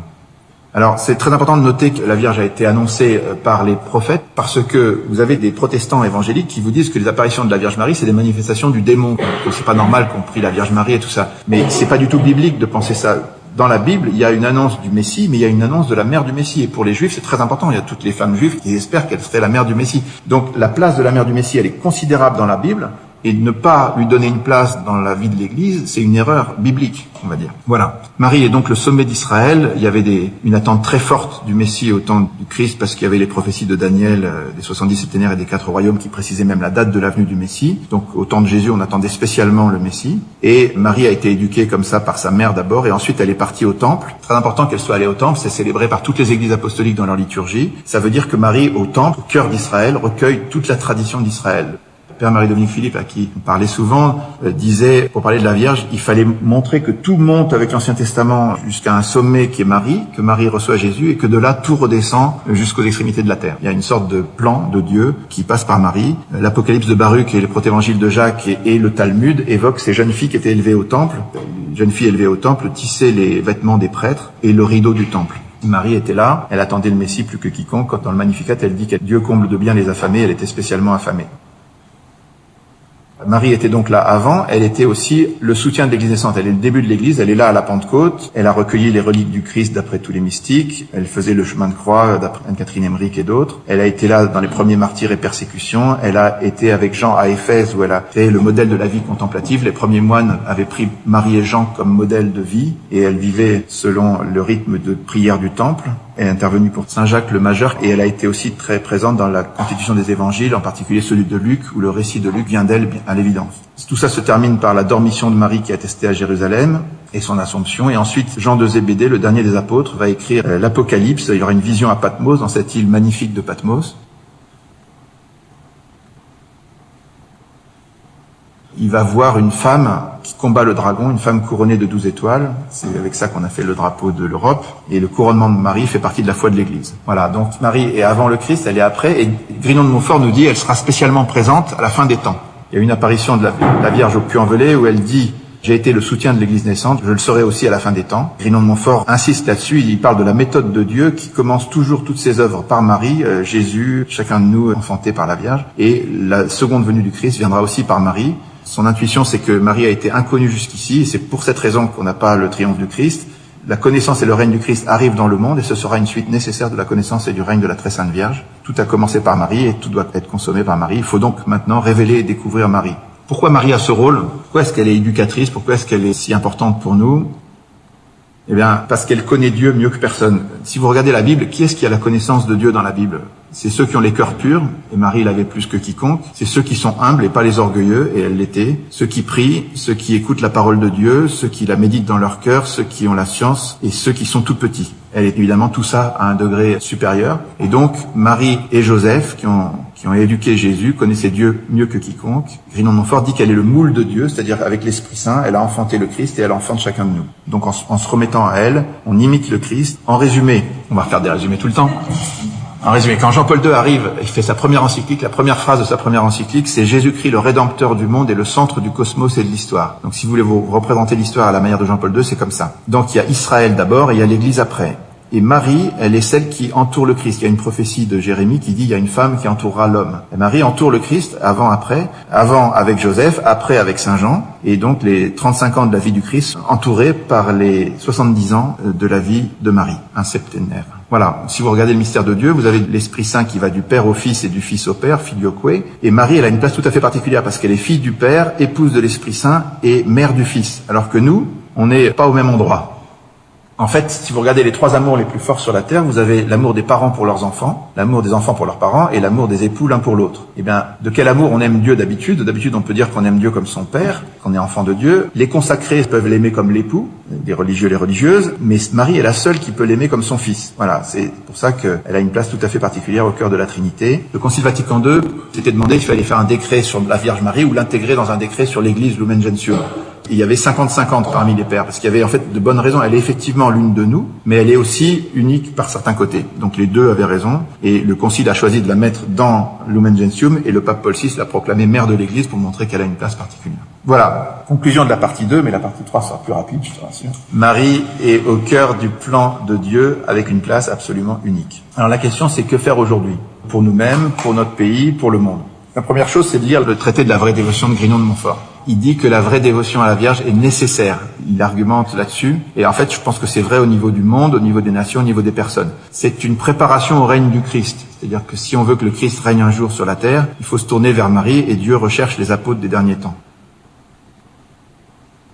Alors, c'est très important de noter que la Vierge a été annoncée par les prophètes parce que vous avez des protestants évangéliques qui vous disent que les apparitions de la Vierge Marie, c'est des manifestations du démon. Que c'est pas normal qu'on prie la Vierge Marie et tout ça. Mais c'est pas du tout biblique de penser ça. Dans la Bible, il y a une annonce du Messie, mais il y a une annonce de la mère du Messie. Et pour les Juifs, c'est très important. Il y a toutes les femmes juives qui espèrent qu'elle serait la mère du Messie. Donc, la place de la mère du Messie, elle est considérable dans la Bible. Et ne pas lui donner une place dans la vie de l'Église, c'est une erreur biblique, on va dire. Voilà. Marie est donc le sommet d'Israël. Il y avait une attente très forte du Messie au temps du Christ, parce qu'il y avait les prophéties de Daniel, des 70 septénaires et des 4 royaumes qui précisaient même la date de la venue du Messie. Donc au temps de Jésus, on attendait spécialement le Messie. Et Marie a été éduquée comme ça par sa mère d'abord, et ensuite elle est partie au temple. Très important qu'elle soit allée au temple, c'est célébré par toutes les églises apostoliques dans leur liturgie. Ça veut dire que Marie, au temple, au cœur d'Israël, recueille toute la tradition d'Israël. Père Marie-Dominique Philippe, à qui on parlait souvent, disait, pour parler de la Vierge, il fallait montrer que tout monte avec l'Ancien Testament jusqu'à un sommet qui est Marie, que Marie reçoit Jésus, et que de là, tout redescend jusqu'aux extrémités de la terre. Il y a une sorte de plan de Dieu qui passe par Marie. L'Apocalypse de Baruch et les protévangiles de Jacques et le Talmud évoquent ces jeunes filles qui étaient élevées au temple. jeune fille élevée au temple, tissait les vêtements des prêtres et le rideau du temple. Marie était là, elle attendait le Messie plus que quiconque. Quand dans le Magnificat, elle dit que Dieu comble de bien les affamés, elle était spécialement affamée. Marie était donc là avant, elle était aussi le soutien de l'Église naissante. Elle est le début de l'Église, elle est là à la Pentecôte, elle a recueilli les reliques du Christ d'après tous les mystiques, elle faisait le chemin de croix d'après Anne-Catherine Emmerich et d'autres. Elle a été là dans les premiers martyrs et persécutions, elle a été avec Jean à Éphèse où elle a créé le modèle de la vie contemplative. Les premiers moines avaient pris Marie et Jean comme modèle de vie et elle vivait selon le rythme de prière du temple. Elle est intervenue pour Saint Jacques le Majeur et elle a été aussi très présente dans la constitution des évangiles, en particulier celui de Luc, où le récit de Luc vient d'elle à l'évidence. Tout ça se termine par la dormition de Marie qui est attestée à Jérusalem et son Assomption. Et ensuite, Jean de Zébédée, le dernier des apôtres, va écrire l'Apocalypse. Il y aura une vision à Patmos, dans cette île magnifique de Patmos. Il va voir une femme qui combat le dragon, une femme couronnée de 12 étoiles. C'est avec ça qu'on a fait le drapeau de l'Europe. Et le couronnement de Marie fait partie de la foi de l'Église. Voilà, donc Marie est avant le Christ, elle est après. Et Grignon de Montfort nous dit elle sera spécialement présente à la fin des temps. Il y a une apparition de la Vierge au Puy-en-Velay où elle dit « J'ai été le soutien de l'Église naissante, je le serai aussi à la fin des temps ». Grignon de Montfort insiste là-dessus, il parle de la méthode de Dieu qui commence toujours toutes ses œuvres par Marie, Jésus, chacun de nous enfanté par la Vierge. Et la seconde venue du Christ viendra aussi par Marie. Son intuition, c'est que Marie a été inconnue jusqu'ici, et c'est pour cette raison qu'on n'a pas le triomphe du Christ. La connaissance et le règne du Christ arrivent dans le monde, et ce sera une suite nécessaire de la connaissance et du règne de la très sainte Vierge. Tout a commencé par Marie, et tout doit être consommé par Marie. Il faut donc maintenant révéler et découvrir Marie. Pourquoi Marie a ce rôle? Pourquoi est-ce qu'elle est éducatrice? Pourquoi est-ce qu'elle est si importante pour nous? Eh bien, parce qu'elle connaît Dieu mieux que personne. Si vous regardez la Bible, qui est-ce qui a la connaissance de Dieu dans la Bible? C'est ceux qui ont les cœurs purs, et Marie l'avait plus que quiconque. C'est ceux qui sont humbles et pas les orgueilleux, et elle l'était. Ceux qui prient, ceux qui écoutent la parole de Dieu, ceux qui la méditent dans leur cœur, ceux qui ont la science, et ceux qui sont tout petits. Elle est évidemment tout ça à un degré supérieur. Et donc, Marie et Joseph, qui ont éduqué Jésus, connaissaient Dieu mieux que quiconque. Grignon de Montfort dit qu'elle est le moule de Dieu, c'est-à-dire avec l'Esprit Saint, elle a enfanté le Christ et elle enfante chacun de nous. Donc en se remettant à elle, on imite le Christ. En résumé, on va faire des résumés tout le temps. En résumé, quand Jean-Paul II arrive, il fait sa première encyclique, la première phrase de sa première encyclique, c'est « Jésus-Christ, le Rédempteur du monde, est le centre du cosmos et de l'histoire ». Donc si vous voulez vous représenter l'histoire à la manière de Jean-Paul II, c'est comme ça. Donc il y a Israël d'abord et il y a l'Église après. Et Marie, elle est celle qui entoure le Christ. Il y a une prophétie de Jérémie qui dit il y a une femme qui entourera l'homme. Et Marie entoure le Christ avant, après, avant avec Joseph, après avec Saint Jean, et donc les 35 ans de la vie du Christ entourés par les 70 ans de la vie de Marie, un septénaire. Voilà, si vous regardez le mystère de Dieu, vous avez l'Esprit Saint qui va du Père au Fils et du Fils au Père, filioque, et Marie, elle a une place tout à fait particulière parce qu'elle est fille du Père, épouse de l'Esprit Saint et mère du Fils, alors que nous, on n'est pas au même endroit. En fait, si vous regardez les trois amours les plus forts sur la terre, vous avez l'amour des parents pour leurs enfants, l'amour des enfants pour leurs parents et l'amour des époux l'un pour l'autre. Eh bien, de quel amour on aime Dieu d'habitude? D'habitude, on peut dire qu'on aime Dieu comme son père, qu'on est enfant de Dieu. Les consacrés peuvent l'aimer comme l'époux, les religieux, les religieuses, mais Marie est la seule qui peut l'aimer comme son fils. Voilà, c'est pour ça qu'elle a une place tout à fait particulière au cœur de la Trinité. Le Concile Vatican II s'était demandé s'il fallait faire un décret sur la Vierge Marie ou l'intégrer dans un décret sur l'Église Lumen Gentium. Et il y avait 50-50 parmi les pères, parce qu'il y avait en fait de bonnes raisons. Elle est effectivement l'une de nous, mais elle est aussi unique par certains côtés. Donc les deux avaient raison, et le Concile a choisi de la mettre dans Lumen Gentium, et le pape Paul VI l'a proclamée mère de l'Église pour montrer qu'elle a une place particulière. Voilà, conclusion de la partie 2, mais la partie 3 sera plus rapide, je te rassure. Marie est au cœur du plan de Dieu, avec une place absolument unique. Alors la question, c'est que faire aujourd'hui? Pour nous-mêmes, pour notre pays, pour le monde. La première chose, c'est de lire le traité de la vraie dévotion de Grignon de Montfort. Il dit que la vraie dévotion à la Vierge est nécessaire. Il argumente là-dessus. Et en fait, je pense que c'est vrai au niveau du monde, au niveau des nations, au niveau des personnes. C'est une préparation au règne du Christ. C'est-à-dire que si on veut que le Christ règne un jour sur la terre, il faut se tourner vers Marie et Dieu recherche les apôtres des derniers temps.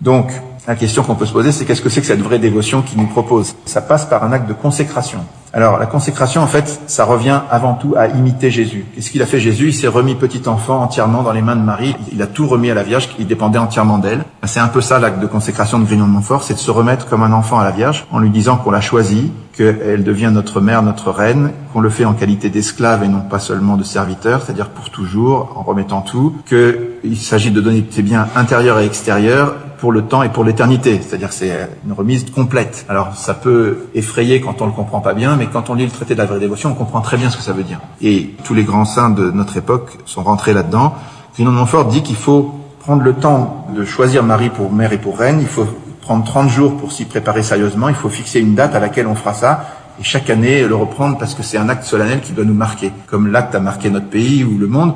Donc, la question qu'on peut se poser, c'est qu'est-ce que c'est que cette vraie dévotion qu'il nous propose? Ça passe par un acte de consécration. Alors, la consécration, en fait, ça revient avant tout à imiter Jésus. Qu'est-ce qu'il a fait Jésus? Il s'est remis petit enfant entièrement dans les mains de Marie. Il a tout remis à la Vierge, il dépendait entièrement d'elle. C'est un peu ça l'acte de consécration de Grignon de Montfort, c'est de se remettre comme un enfant à la Vierge, en lui disant qu'on l'a choisie, qu'elle devient notre mère, notre reine, qu'on le fait en qualité d'esclave et non pas seulement de serviteur, c'est-à-dire pour toujours, en remettant tout, qu'il s'agit de donner ses biens intérieurs et extérieurs pour le temps et pour l'éternité, c'est-à-dire c'est une remise complète. Alors ça peut effrayer quand on le comprend pas bien, mais quand on lit le traité de la vraie dévotion, on comprend très bien ce que ça veut dire. Et tous les grands saints de notre époque sont rentrés là-dedans. Grignon de Montfort dit qu'il faut prendre le temps de choisir Marie pour mère et pour reine, il faut prendre 30 jours pour s'y préparer sérieusement. Il faut fixer une date à laquelle on fera ça. Et chaque année, le reprendre parce que c'est un acte solennel qui doit nous marquer. Comme l'acte a marqué notre pays ou le monde,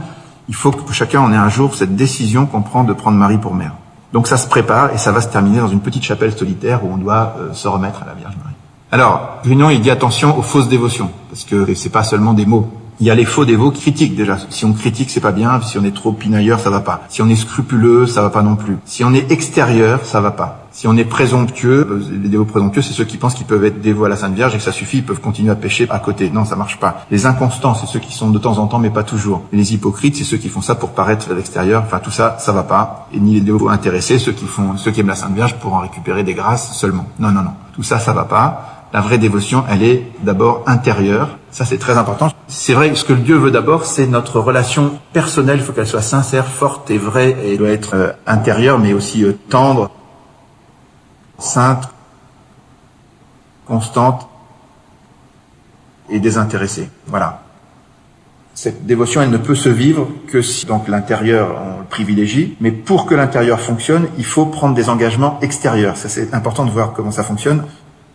il faut que chacun en ait un jour cette décision qu'on prend de prendre Marie pour mère. Donc ça se prépare et ça va se terminer dans une petite chapelle solitaire où on doit se remettre à la Vierge Marie. Alors, Grignon, il dit attention aux fausses dévotions, parce que c'est pas seulement des mots. Il y a les faux dévots critiques déjà. Si on critique, c'est pas bien. Si on est trop pinailleur, ça va pas. Si on est scrupuleux, ça va pas non plus. Si on est extérieur, ça va pas. Si on est présomptueux, les dévots présomptueux, c'est ceux qui pensent qu'ils peuvent être dévots à la Sainte Vierge et que ça suffit, ils peuvent continuer à pécher à côté. Non, ça marche pas. Les inconstants, c'est ceux qui sont de temps en temps, mais pas toujours. Et les hypocrites, c'est ceux qui font ça pour paraître à l'extérieur. Enfin, tout ça, ça va pas. Et ni les dévots intéressés, ceux qui aiment la Sainte Vierge pour en récupérer des grâces seulement. Non. Tout ça, ça va pas. La vraie dévotion, elle est d'abord intérieure. Ça, c'est très important. C'est vrai, ce que Dieu veut d'abord, c'est notre relation personnelle. Il faut qu'elle soit sincère, forte et vraie. Et elle doit être intérieure, mais aussi tendre, sainte, constante et désintéressée. Voilà. Cette dévotion, elle ne peut se vivre que si donc l'intérieur, on le privilégie. Mais pour que l'intérieur fonctionne, il faut prendre des engagements extérieurs. Ça, c'est important de voir comment ça fonctionne.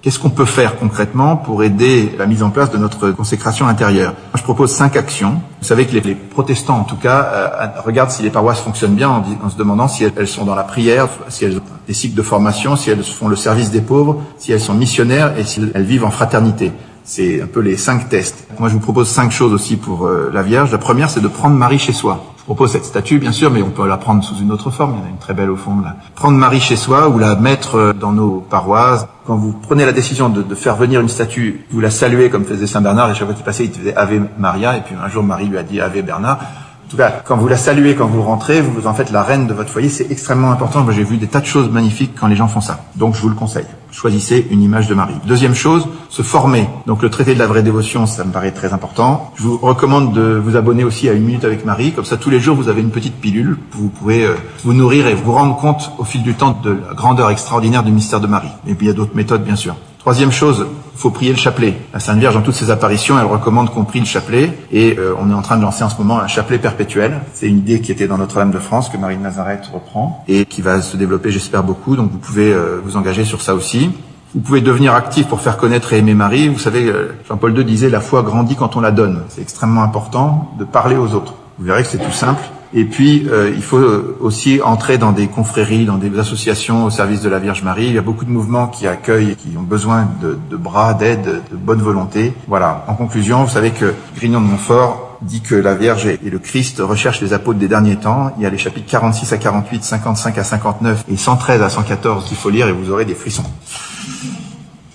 Qu'est-ce qu'on peut faire concrètement pour aider la mise en place de notre consécration intérieure? Moi, je propose 5 actions. Vous savez que les protestants, en tout cas, regardent si les paroisses fonctionnent bien en se demandant si elles sont dans la prière, si elles ont des cycles de formation, si elles font le service des pauvres, si elles sont missionnaires et si elles vivent en fraternité. C'est un peu les 5 tests. Moi, je vous propose 5 choses aussi pour la Vierge. La première, c'est de prendre Marie chez soi. Je propose cette statue, bien sûr, mais on peut la prendre sous une autre forme. Il y en a une très belle au fond, là. Prendre Marie chez soi ou la mettre dans nos paroisses. Quand vous prenez la décision de faire venir une statue, vous la saluez comme faisait Saint Bernard, et chaque fois qu'il passait, il faisait Ave Maria, et puis un jour Marie lui a dit Ave Bernard. En tout cas, quand vous la saluez, quand vous rentrez, vous en faites la reine de votre foyer, c'est extrêmement important. Moi, j'ai vu des tas de choses magnifiques quand les gens font ça. Donc, je vous le conseille. Choisissez une image de Marie. Deuxième chose, se former. Donc, le traité de la vraie dévotion, ça me paraît très important. Je vous recommande de vous abonner aussi à 1 minute avec Marie. Comme ça, tous les jours, vous avez une petite pilule. Vous pouvez vous nourrir et vous rendre compte au fil du temps de la grandeur extraordinaire du mystère de Marie. Et puis, il y a d'autres méthodes, bien sûr. Troisième chose, il faut prier le chapelet. La Sainte Vierge, dans toutes ses apparitions, elle recommande qu'on prie le chapelet. Et on est en train de lancer en ce moment un chapelet perpétuel. C'est une idée qui était dans Notre-Dame de France, que Marie de Nazareth reprend, et qui va se développer, j'espère, beaucoup. Donc vous pouvez vous engager sur ça aussi. Vous pouvez devenir actif pour faire connaître et aimer Marie. Vous savez, Jean-Paul II disait, la foi grandit quand on la donne. C'est extrêmement important de parler aux autres. Vous verrez que c'est tout simple. Et puis, il faut aussi entrer dans des confréries, dans des associations au service de la Vierge Marie. Il y a beaucoup de mouvements qui accueillent, qui ont besoin de bras, d'aide, de bonne volonté. Voilà. En conclusion, vous savez que Grignon de Montfort dit que la Vierge et le Christ recherchent les apôtres des derniers temps. Il y a les chapitres 46 à 48, 55 à 59 et 113 à 114 qu'il faut lire et vous aurez des frissons.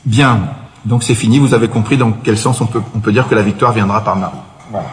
Bien. Donc c'est fini. Vous avez compris dans quel sens on peut dire que la victoire viendra par Marie. Voilà.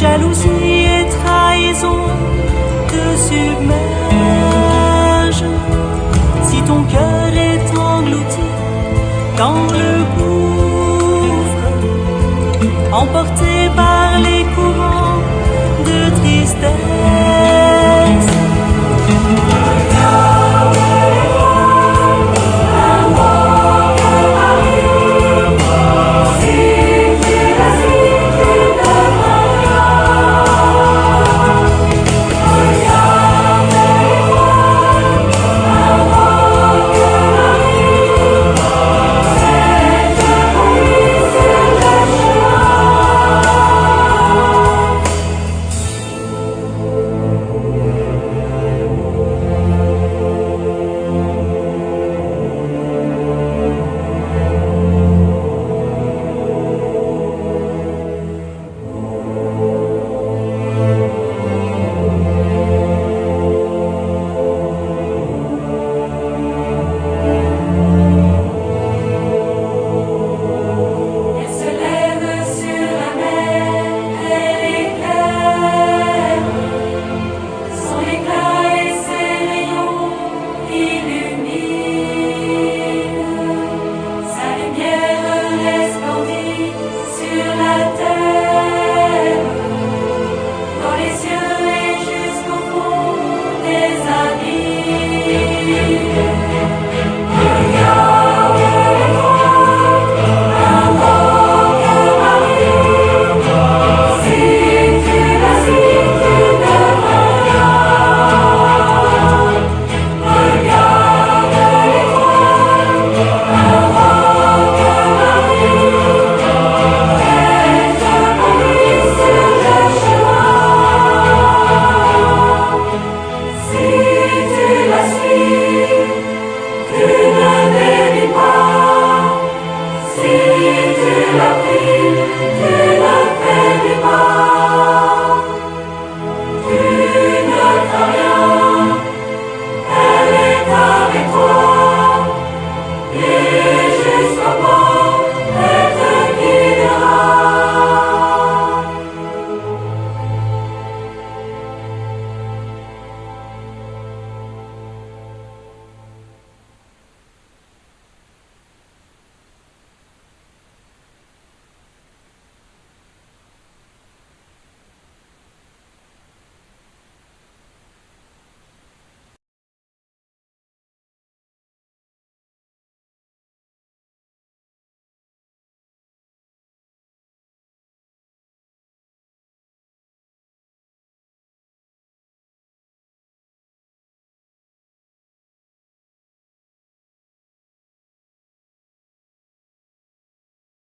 jalousie et trahison te submergent, si ton cœur est englouti dans le gouffre, emporté